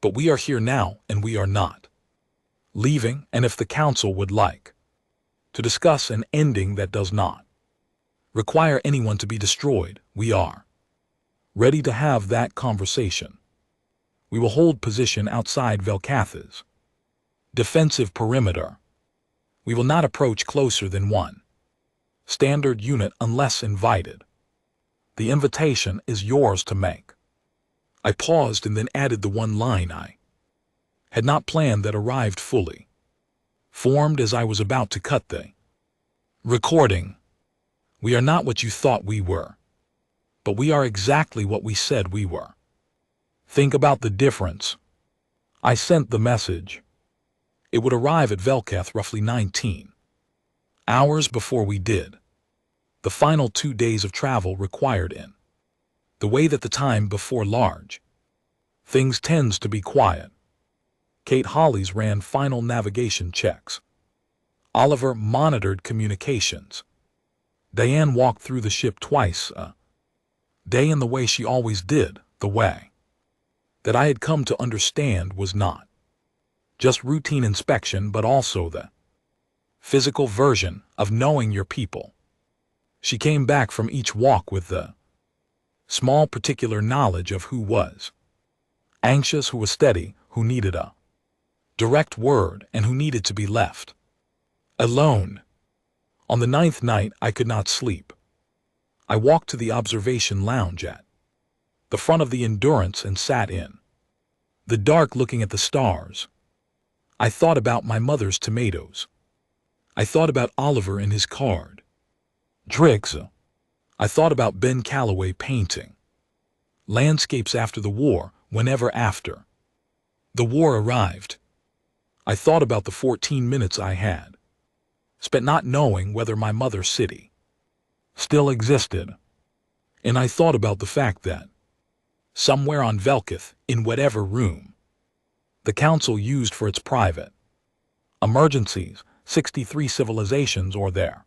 But we are here now, and we are not leaving, and if the Council would like to discuss an ending that does not require anyone to be destroyed, we are ready to have that conversation. We will hold position outside Velkath's defensive perimeter. We will not approach closer than 1 standard unit unless invited. The invitation is yours to make." I paused and then added the one line I had not planned that arrived fully formed as I was about to cut the recording. "We are not what you thought we were. but we are exactly what we said we were. Think about the difference. I sent the message. It would arrive at Velketh roughly 19 hours before we did. The final 2 days of travel required in the way that the time before large things tends to be quiet. Kate Hollies ran final navigation checks. Oliver monitored communications. Diane walked through the ship twice a day in the way she always did, the way that I had come to understand was not just routine inspection but also the physical version of knowing your people. She came back from each walk with the small particular knowledge of who was anxious, who was steady, who needed a direct word, and who needed to be left alone. On the 9th night, I could not sleep. I walked to the observation lounge at the front of the Endurance and sat in the dark looking at the stars. I thought about my mother's tomatoes. I thought about Oliver and his card tricks. I thought about Ben Calloway painting landscapes after the war, whenever after the war arrived. I thought about the 14 minutes I had spent not knowing whether my mother's city still existed. And I thought about the fact that somewhere on Velketh, in whatever room the council used for its private emergencies, 63 civilizations or their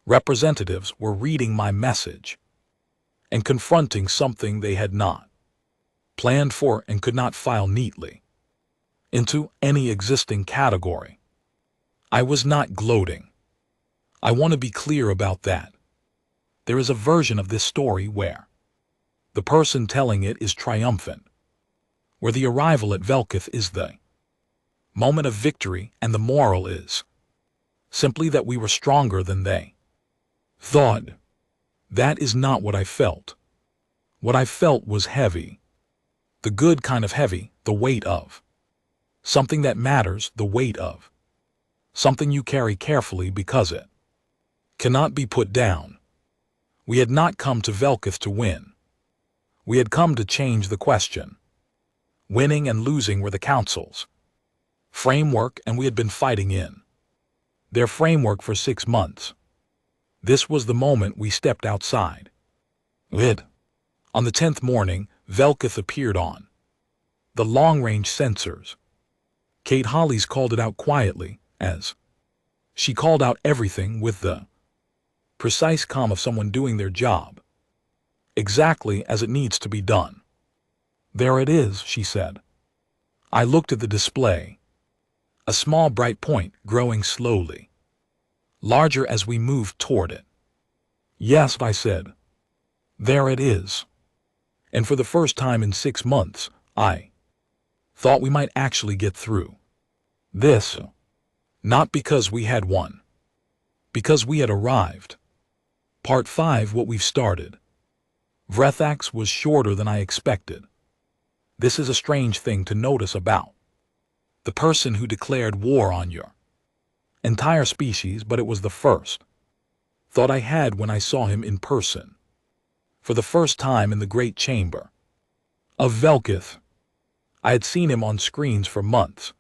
representatives were reading my message and confronting something they had not planned for and could not file neatly into any existing category. I was not gloating. I want to be clear about that. There is a version of this story where the person telling it is triumphant, where the arrival at Velketh is the moment of victory and the moral is simply that we were stronger than they thought. That is not what I felt. What I felt was heavy. The good kind of heavy, the weight of something that matters, the weight of something you carry carefully because it cannot be put down. We had not come to Velketh to win. We had come to change the question. Winning and losing were the council's framework, and we had been fighting in their framework for 6 months. This was the moment we stepped outside it. On the 10th morning, Velketh appeared on the long-range sensors. Kate Hollies called it out quietly, as she called out everything with the precise calm of someone doing their job exactly as it needs to be done. There it is, she said. I looked at the display. A small bright point growing slowly larger as we moved toward it. Yes, I said. There it is. And for the first time in 6 months, I thought we might actually get through this. Not because we had won. Because we had arrived. Part 5, what we've started. Vrethax was shorter than I expected. This is a strange thing to notice about the person who declared war on your entire species, but it was the first thought I had when I saw him in person. For the first time in the great chamber of Velketh. I had seen him on screens for months.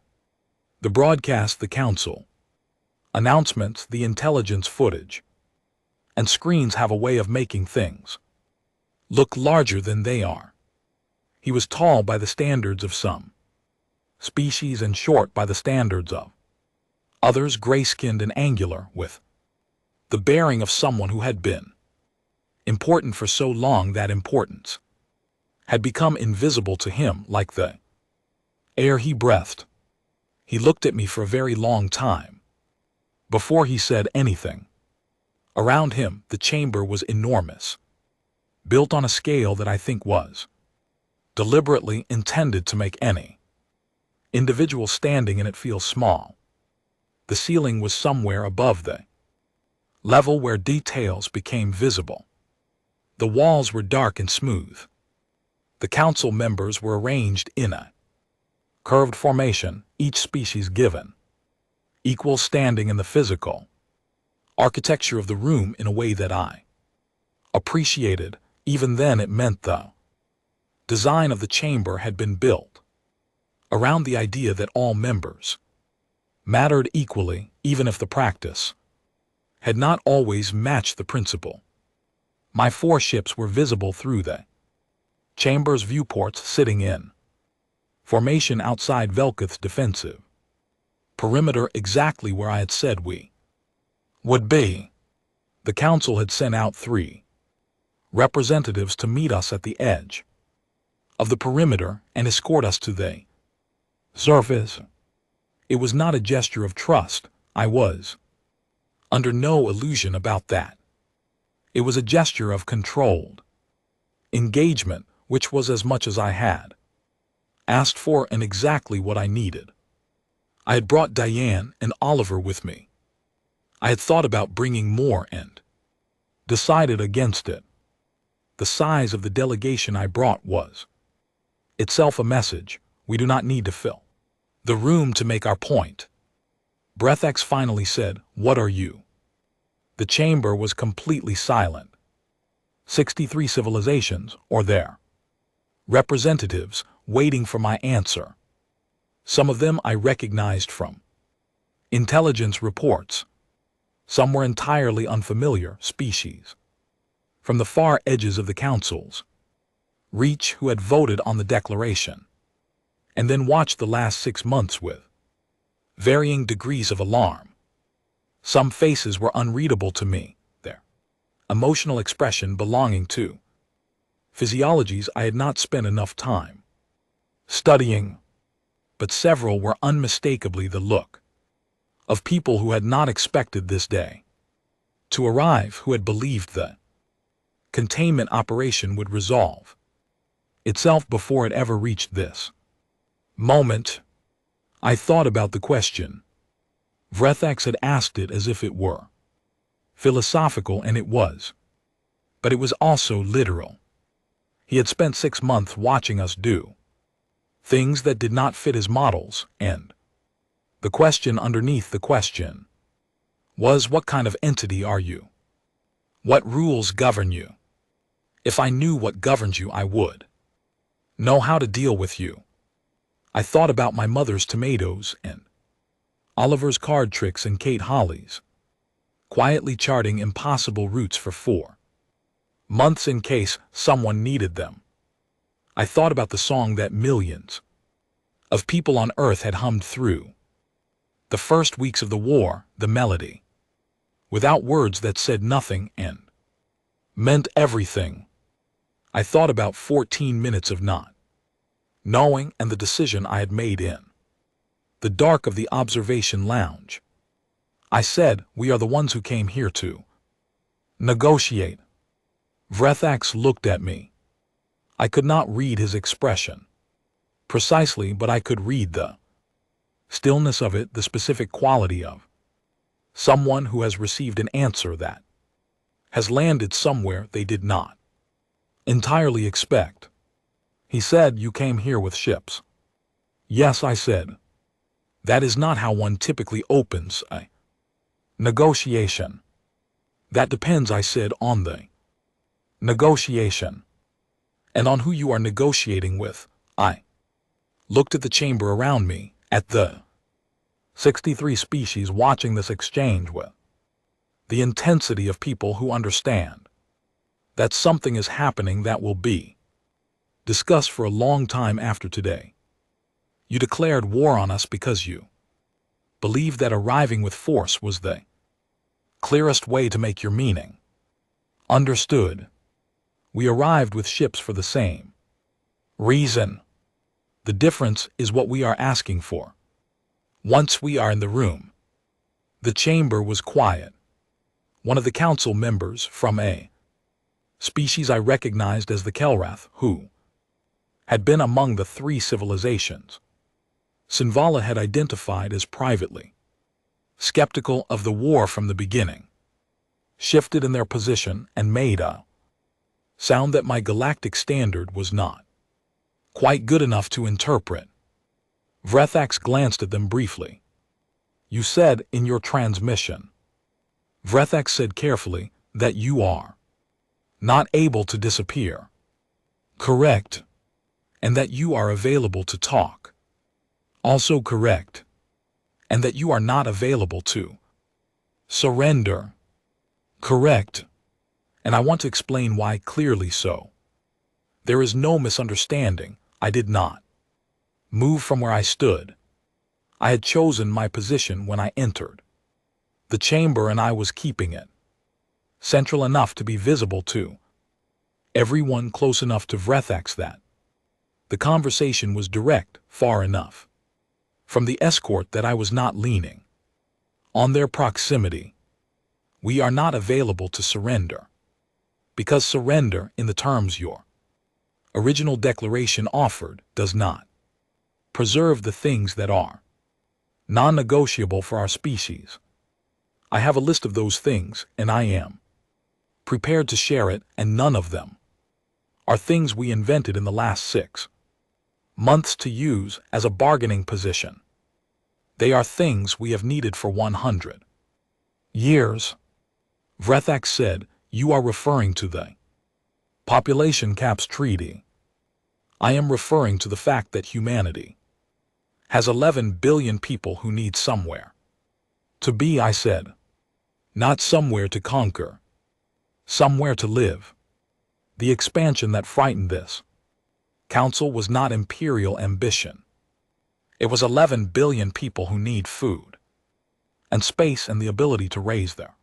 The broadcast, the council announcements, the intelligence footage. And screens have a way of making things look larger than they are. He was tall by the standards of some species and short by the standards of others, gray-skinned and angular, with the bearing of someone who had been important for so long that importance had become invisible to him like the air he breathed. He looked at me for a very long time before he said anything. Around him, the chamber was enormous, built on a scale that I think was deliberately intended to make any individual standing in it feel small. The ceiling was somewhere above the level where details became visible. The walls were dark and smooth. The council members were arranged in a curved formation, each species given equal standing in the physical architecture of the room in a way that I appreciated. Even then it meant the design of the chamber had been built around the idea that all members mattered equally, even if the practice had not always matched the principle. My 4 ships were visible through the chamber's viewports, sitting in formation outside Velkath's defensive perimeter, exactly where I had said we would be. The council had sent out 3 representatives to meet us at the edge of the perimeter and escort us to the surface. It was not a gesture of trust. I was under no illusion about that. It was a gesture of controlled engagement, which was as much as I had asked for and exactly what I needed. I had brought Diane and Oliver with me. I had thought about bringing more and decided against it. The size of the delegation I brought was itself a message. We do not need to fill the room to make our point. Breathx finally said, "What are you?" The chamber was completely silent. 63 civilizations, or their representatives, waiting for my answer. Some of them I recognized from intelligence reports. Some were entirely unfamiliar species from the far edges of the council's reach, who had voted on the declaration and then watched the last 6 months with varying degrees of alarm. Some faces were unreadable to me, their emotional expression belonging to physiologies I had not spent enough time studying, but several were unmistakably the look of people who had not expected this day to arrive, who had believed the containment operation would resolve itself before it ever reached this moment. I thought about the question. Breathx had asked it as if it were philosophical, and it was. But it was also literal. He had spent 6 months watching us do things that did not fit his models, and the question underneath the question was, what kind of entity are you? What rules govern you? If I knew what governs you, I would know how to deal with you. I thought about my mother's tomatoes and Oliver's card tricks and Kate Holly's quietly charting impossible routes for 4 months in case someone needed them. I thought about the song that millions of people on Earth had hummed through the first weeks of the war, the melody, without words, that said nothing and meant everything. I thought about 14 minutes of not knowing and the decision I had made in the dark of the observation lounge. I said, "We are the ones who came here to negotiate." Breathx looked at me. I could not read his expression precisely, but I could read the stillness of it, the specific quality of someone who has received an answer that has landed somewhere they did not entirely expect. He said, "You came here with ships." "Yes," I said. "That is not how one typically opens a negotiation." "That depends," I said, "on the negotiation and on who you are negotiating with." I looked at the chamber around me, at the 63 species watching this exchange with the intensity of people who understand that something is happening that will be discussed for a long time after today. You declared war on us because you believed that arriving with force was the clearest way to make your meaning understood. We arrived with ships for the same reason. The difference is what we are asking for. Once we are in the room. The chamber was quiet. One of the council members from a species I recognized as the Kelrath, who had been among the 3 civilizations Sinvala had identified as privately skeptical of the war from the beginning, shifted in their position and made a sound that my galactic standard was not quite good enough to interpret. Breathx glanced at them briefly. "You said in your transmission," Breathx said carefully, "that you are not able to disappear. Correct. And that you are available to talk. Also correct. And that you are not available to surrender. Correct. And I want to explain why clearly so. There is no misunderstanding. I did not move from where I stood. I had chosen my position when I entered the chamber, and I was keeping it central enough to be visible to everyone, close enough to Vrethak's that the conversation was direct, far enough from the escort that I was not leaning on their proximity. We are not available to surrender, because surrender, in the terms your original declaration offered, does not preserve the things that are non-negotiable for our species. I have a list of those things, and I am prepared to share it, and none of them are things we invented in the last 6 months to use as a bargaining position. They are things we have needed for 100 years. Vrethak said, "You are referring to the Population Caps Treaty." "I am referring to the fact that humanity has 11 billion people who need somewhere to be," I said. "Not somewhere to conquer. Somewhere to live." The expansion that frightened this council was not imperial ambition. It was 11 billion people who need food and space and the ability to raise their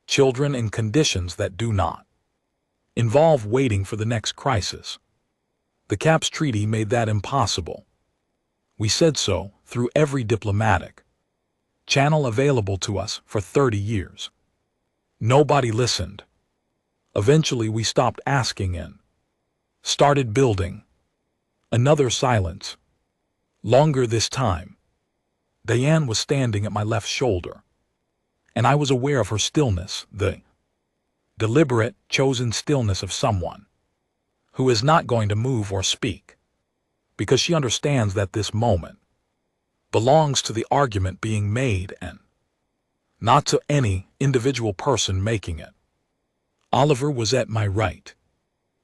children in conditions that do not involve waiting for the next crisis. The Caps Treaty made that impossible. We said so through every diplomatic channel available to us for 30 years. Nobody listened. Eventually we stopped asking and started building. Another silence. Longer this time. Diane was standing at my left shoulder, and I was aware of her stillness, the deliberate, chosen stillness of someone who is not going to move or speak, because she understands that this moment belongs to the argument being made and not to any individual person making it. Oliver was at my right.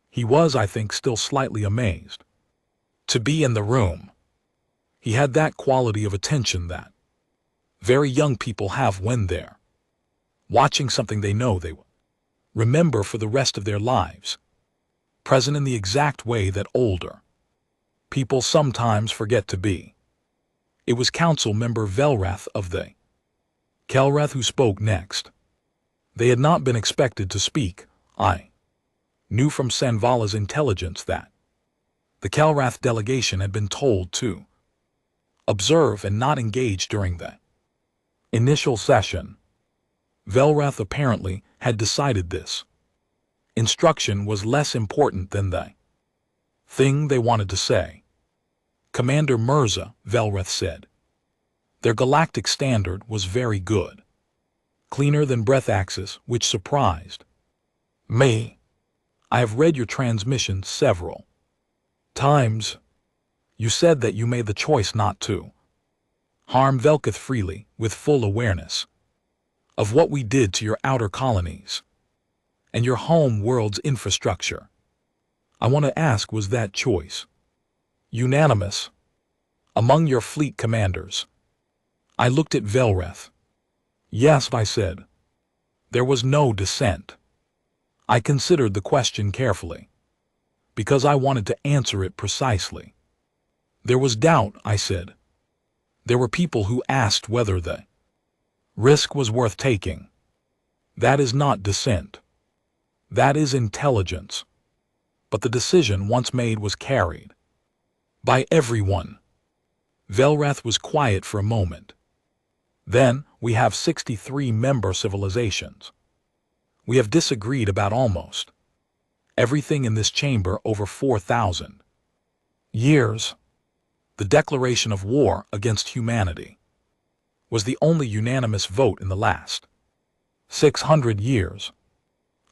He was, I think, still slightly amazed to be in the room. He had that quality of attention that very young people have when they're watching something they know they will remember for the rest of their lives, present in the exact way that older people sometimes forget to be. It was Council Member Velrath of the Kelrath who spoke next. They had not been expected to speak. I knew from Sanvala's intelligence that the Kelrath delegation had been told to observe and not engage during the initial session. Velrath apparently had decided this instruction was less important than the thing they wanted to say. "Commander Mirza," Velrath said, "their galactic standard was very good. Cleaner than Breathaxis, which surprised me. I have read your transmission several times. You said that you made the choice not to harm Velkith freely, with full awareness of what we did to your outer colonies and your home world's infrastructure. I want to ask, was that choice unanimous among your fleet commanders?" I looked at Velrath. "Yes," I said. There was no dissent. I considered the question carefully, because I wanted to answer it precisely. "There was doubt," I said. "There were people who asked whether the risk was worth taking. That is not dissent. That is intelligence. But the decision once made was carried by everyone." Velrath was quiet for a moment. "Then, we have 63 member civilizations. We have disagreed about almost everything in this chamber over 4,000 years. The declaration of war against humanity was the only unanimous vote in the last 600 years.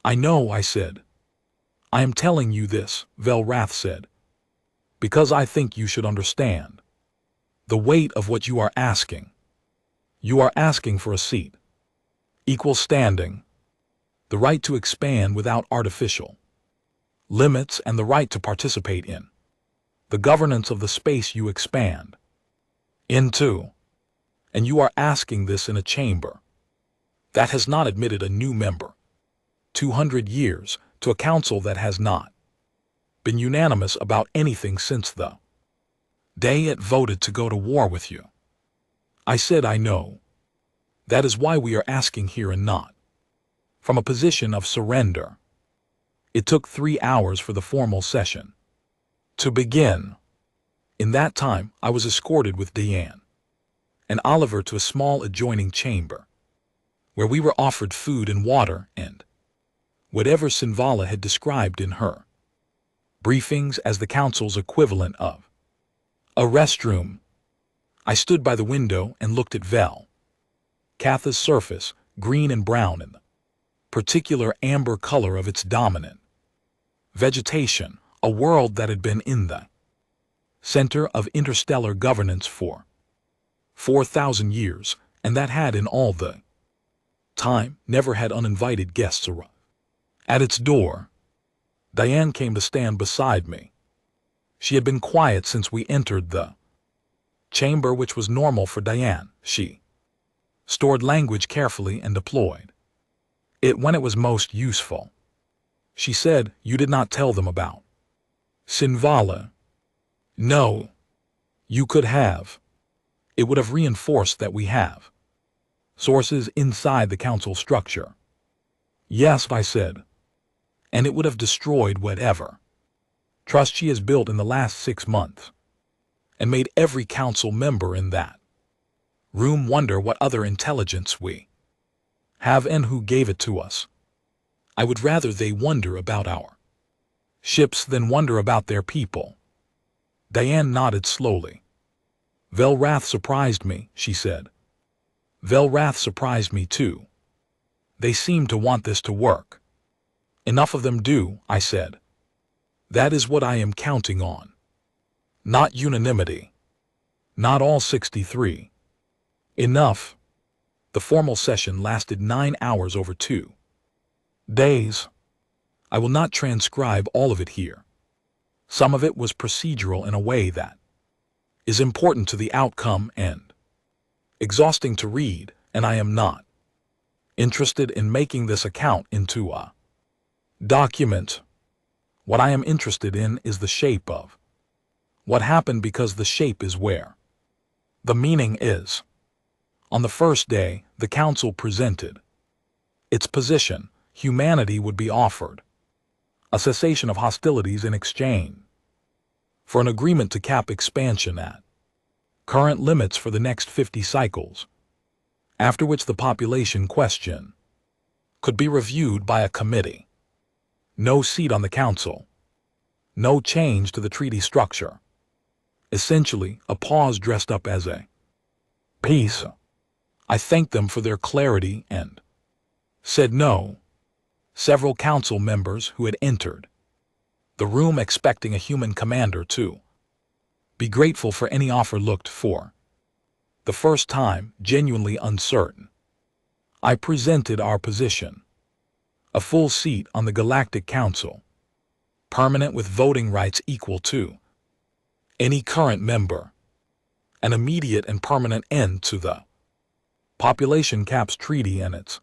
"I know," I said. "I am telling you this," Velrath said, "because I think you should understand the weight of what you are asking. You are asking for a seat, equal standing, the right to expand without artificial limits, and the right to participate in the governance of the space you expand into. And you are asking this in a chamber that has not admitted a new member 200 years, to a council that has not been unanimous about anything since the day it voted to go to war with you. I said, I know. That is why we are asking here, and not from a position of surrender. It took 3 hours for the formal session to begin. In that time, I was escorted with Diane and Oliver to a small adjoining chamber, where we were offered food and water and whatever Sinvala had described in her briefings as the council's equivalent of a restroom. I stood by the window and looked at Vel Katha's surface, green and brown in the particular amber color of its dominant vegetation, a world that had been in the center of interstellar governance for 4,000 years, and that had in all the time never had uninvited guests arrive. At its door, Diane came to stand beside me. She had been quiet since we entered the chamber, which was normal for Diane. She stored language carefully and deployed it when it was most useful. She said, "You did not tell them about Sinvala." "No. You could have. It would have reinforced that we have sources inside the council structure." "Yes," I said. "And it would have destroyed whatever trust she has built in the last 6 months, and made every council member in that room wonder what other intelligence we have and who gave it to us. I would rather they wonder about our ships than wonder about their people." Diane nodded slowly. "Velrath surprised me," she said. "Velrath surprised me too. They seem to want this to work." "Enough of them do," I said. "That is what I am counting on. Not unanimity. Not all 63. Enough." The formal session lasted 9 hours over 2 days. I will not transcribe all of it here. Some of it was procedural in a way that is important to the outcome and exhausting to read, and I am not interested in making this account into a document. What I am interested in is the shape of what happened, because the shape is where the meaning is. On the first day, the council presented its position. Humanity would be offered a cessation of hostilities in exchange for an agreement to cap expansion at current limits for the next 50 cycles, after which the population question could be reviewed by a committee. No seat on the council. No change to the treaty structure. Essentially, a pause dressed up as a peace. I thanked them for their clarity and said no. Several council members who had entered the room expecting a human commander to be grateful for any offer looked for the first time genuinely uncertain. I presented our position. A full seat on the Galactic Council, permanent with voting rights equal to any current member. An immediate and permanent end to the population caps treaty and its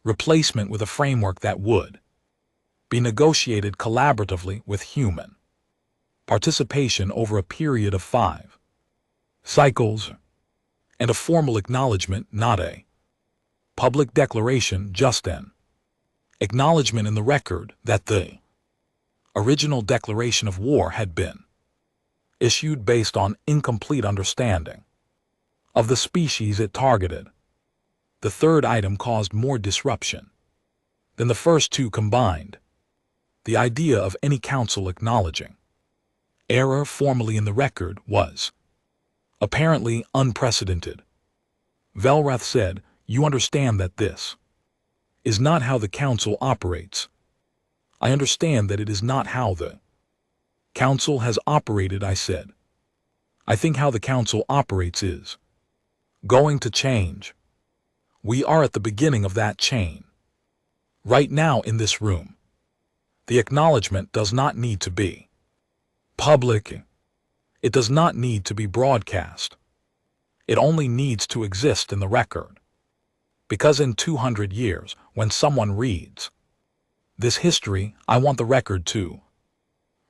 replacement with a framework that would be negotiated collaboratively with human participation over a period of 5 cycles, and a formal acknowledgement, not a public declaration, just an acknowledgement in the record that the original declaration of war had been issued based on incomplete understanding of the species it targeted. The third item caused more disruption than the first 2 combined. The idea of any council acknowledging error formally in the record was apparently unprecedented. Velrath said, "You understand that this is not how the council operates." "I understand that it is not how the council has operated," I said. "I think how the council operates is going to change. We are at the beginning of that chain. Right now in this room. The acknowledgement does not need to be public. It does not need to be broadcast. It only needs to exist in the record. Because in 200 years, when someone reads this history, I want the record to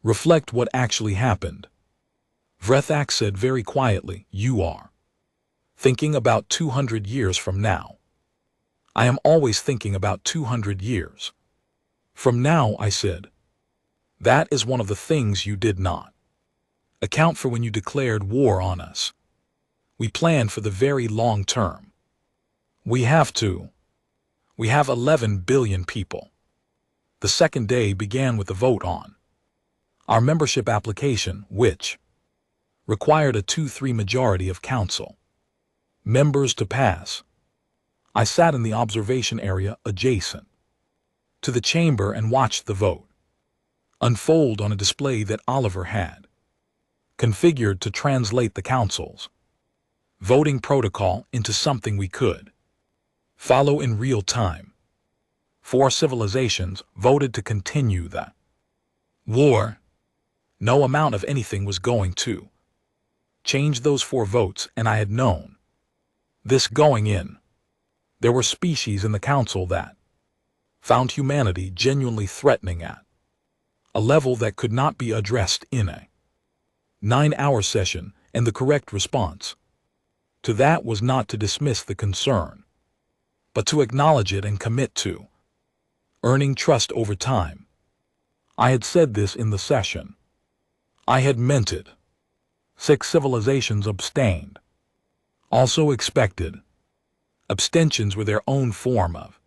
reflect what actually happened. Vrethak said very quietly, you are thinking about 200 years from now. I am always thinking about 200 years from now, I said. That is one of the things you did not account for when you declared war on us. We planned for the very long term. We have to. We have 11 billion people. The second day began with a vote on our membership application, which required a 2/3 majority of council members to pass. I sat in the observation area adjacent to the chamber and watched the vote unfold on a display that Oliver had configured to translate the council's voting protocol into something we could follow in real time. 4 civilizations voted to continue the war. No amount of anything was going to change those 4 votes, and I had known this going in. There were species in the council that found humanity genuinely threatening at a level that could not be addressed in a 9-hour session, and the correct response to that was not to dismiss the concern, but to acknowledge it and commit to earning trust over time. I had said this in the session. I had meant it. 6 civilizations abstained. Also expected. Abstentions were their own form of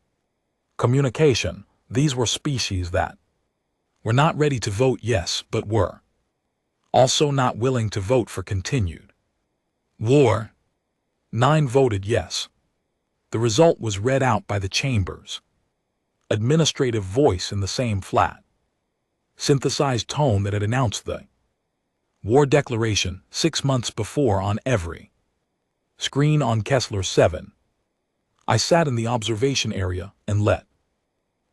communication. These were species that were not ready to vote yes, but were also not willing to vote for continued war. 9 voted yes. The result was read out by the chamber's administrative voice in the same flat, synthesized tone that had announced the war declaration 6 months before on every screen on Kessler 7. I sat in the observation area and let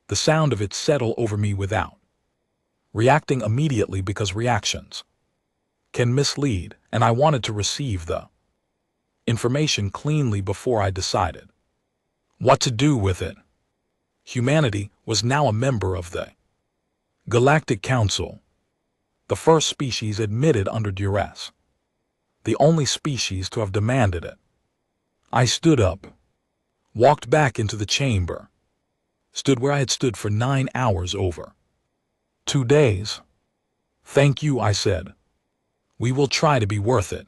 the sound of it settle over me without reacting immediately, because reactions can mislead, and I wanted to receive the information cleanly before I decided what to do with it. Humanity was now a member of the Galactic Council, the first species admitted under duress, the only species to have demanded it. I stood up, walked back into the chamber, stood where I had stood for 9 hours over 2 days. Thank you, I said. We will try to be worth it.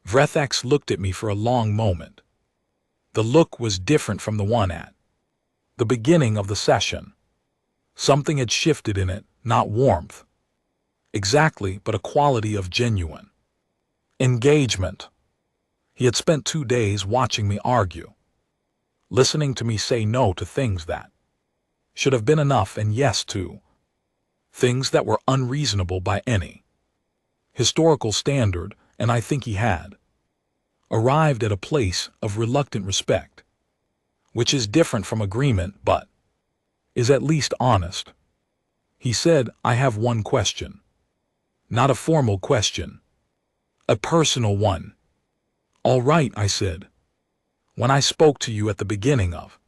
Vrethak looked at me for a long moment. The look was different from the one at the beginning of the session. Something had shifted in it, not warmth exactly, but a quality of genuine engagement. He had spent 2 days watching me argue, listening to me say no to things that should have been enough and yes to things that were unreasonable by any historical standard, and I think he had arrived at a place of reluctant respect, which is different from agreement but is at least honest. He said, I have one question. Not a formal question. A personal one. All right, I said. When I spoke to you at the beginning of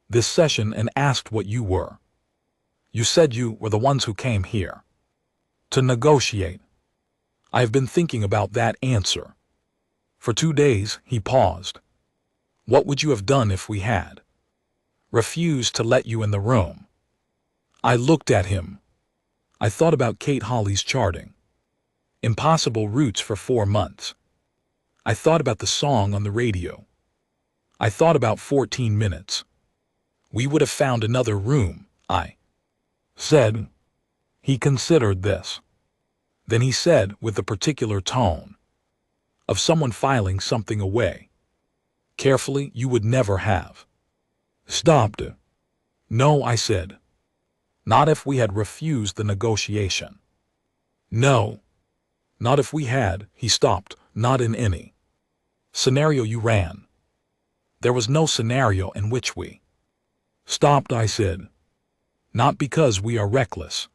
this session and asked what you were, you said you were the ones who came here to negotiate. I have been thinking about that answer for 2 days. He paused. What would you have done if we had refused to let you in the room? I looked at him. I thought about Kate Hawley's charting impossible routes for 4 months. I thought about the song on the radio. I thought about 14 minutes. We would have found another room, I said. He considered this. Then he said, with the particular tone of someone filing something away carefully, you would never have stopped it. No, I said. Not if we had refused the negotiation. No. Not if we had. He stopped. Not in any scenario you ran. There was no scenario in which we Stopped, I said. Not because we are reckless.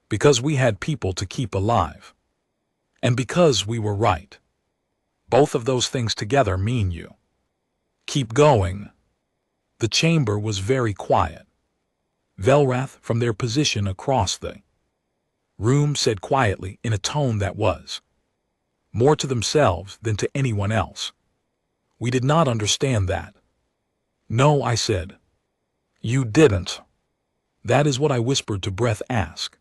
Because we had people to keep alive. And because we were right. Both of those things together mean you. Keep going. The chamber was very quiet. Velrath, from their position across the room, said quietly in a tone that was more to themselves than to anyone else. We did not understand that. No, I said. You didn't. That is what I whispered to Breath Ask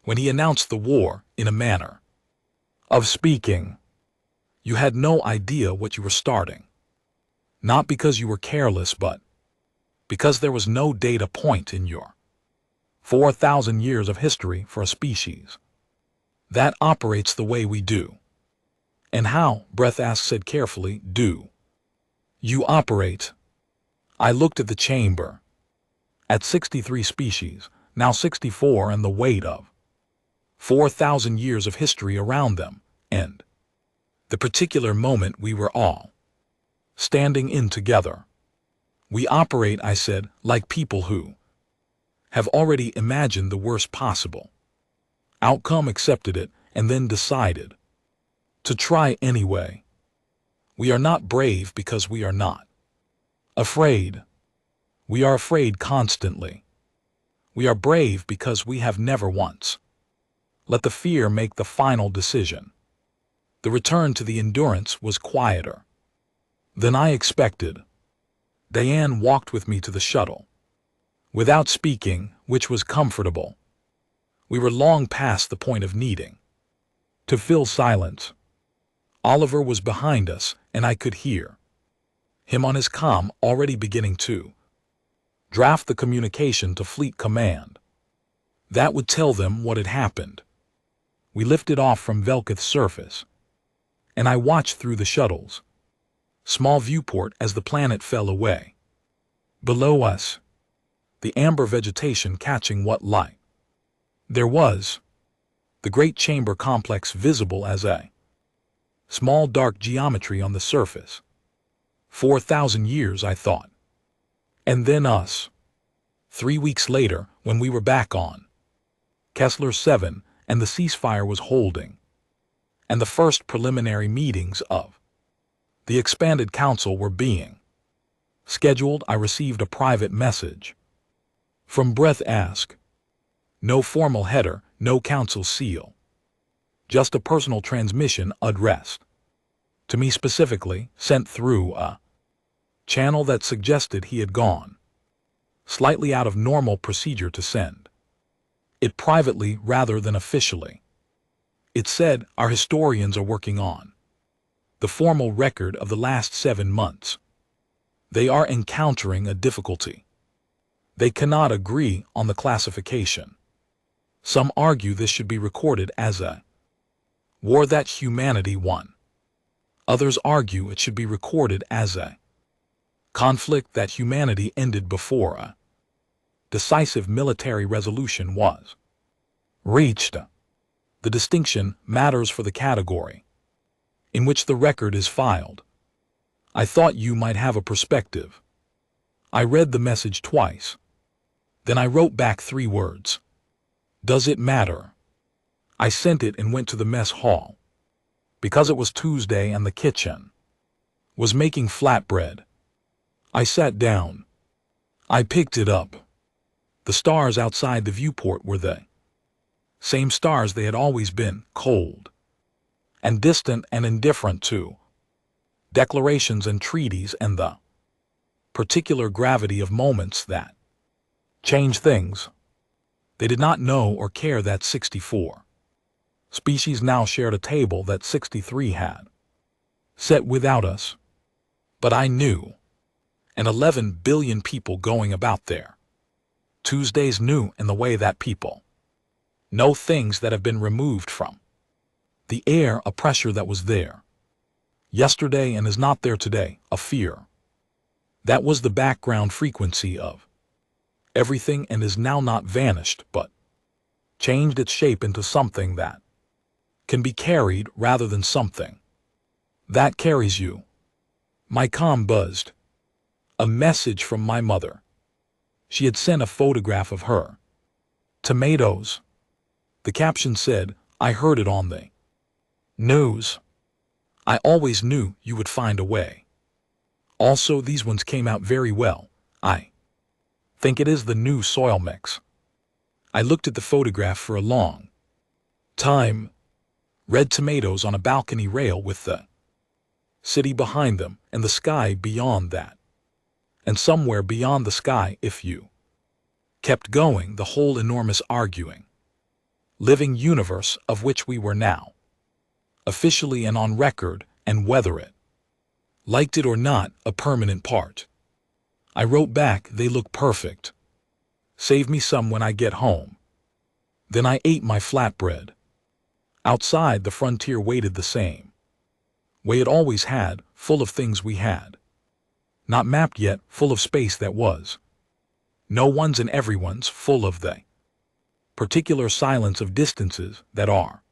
when he announced the war in a manner of speaking. You had no idea what you were starting. Not because you were careless, but because there was no data point in your 4,000 years of history for a species that operates the way we do. And how, Breath Ask said carefully, do you operate? I looked at the chamber. At 63 species, now 64, and the weight of 4,000 years of history around them, and the particular moment we were all standing in together. We operate, I said, like people who have already imagined the worst possible outcome, accepted it, and then decided to try anyway. We are not brave because we are not afraid. We are afraid constantly. We are brave because we have never once let the fear make the final decision. The return to the endurance was quieter than I expected. Diane walked with me to the shuttle, without speaking, which was comfortable. We were long past the point of needing to fill silence. Oliver was behind us, and I could hear him on his comm already beginning to draft the communication to Fleet Command. That would tell them what had happened. We lifted off from Velkath's surface, and I watched through the shuttle's small viewport as the planet fell away. Below us, the amber vegetation catching what light there was, the great chamber complex visible as a small dark geometry on the surface. 4,000 years, I thought. And then us. 3 weeks later, when we were back on Kessler 7 and the ceasefire was holding, and the first preliminary meetings of the expanded council were being scheduled, I received a private message from Breath Ask. No formal header, no council seal. Just a personal transmission addressed to me specifically, sent through a channel that suggested he had gone slightly out of normal procedure to send it privately rather than officially. It said, our historians are working on the formal record of the last 7 months. They are encountering a difficulty. They cannot agree on the classification. Some argue this should be recorded as a war that humanity won. Others argue it should be recorded as a conflict that humanity ended before a decisive military resolution was reached. The distinction matters for the category in which the record is filed. I thought you might have a perspective. I read the message twice. Then I wrote back 3 words. Does it matter? I sent it and went to the mess hall. Because it was Tuesday and the kitchen was making flatbread. I sat down. I picked it up. The stars outside the viewport were the same stars they had always been, cold and distant and indifferent to declarations and treaties and the particular gravity of moments that change things. They did not know or care that 64 species now shared a table that 63 had set without us. But I knew, and 11 billion people going about there. Tuesdays knew in the way that people know things that have been removed from the air, a pressure that was there yesterday and is not there today, a fear. That was the background frequency of everything and is now not vanished but changed its shape into something that can be carried rather than something that carries you. My comm buzzed. A message from my mother. She had sent a photograph of her. Tomatoes. The caption said, I heard it on the news. I always knew you would find a way. Also, these ones came out very well. I think it is the new soil mix. I looked at the photograph for a long time. Red tomatoes on a balcony rail with the city behind them and the sky beyond that. And somewhere beyond the sky, if you kept going, the whole enormous arguing, living universe of which we were now, officially and on record, and whether it liked it or not, a permanent part. I wrote back, they look perfect. Save me some when I get home. Then I ate my flatbread. Outside, the frontier waited the same way it always had, full of things we had not mapped yet, full of space that was no one's and everyone's, full of the particular silence of distances that are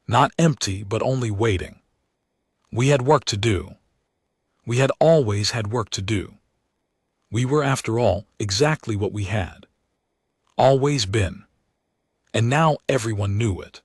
not empty but only waiting. We had work to do. We had always had work to do. We were, after all, exactly what we had always been. And now everyone knew it.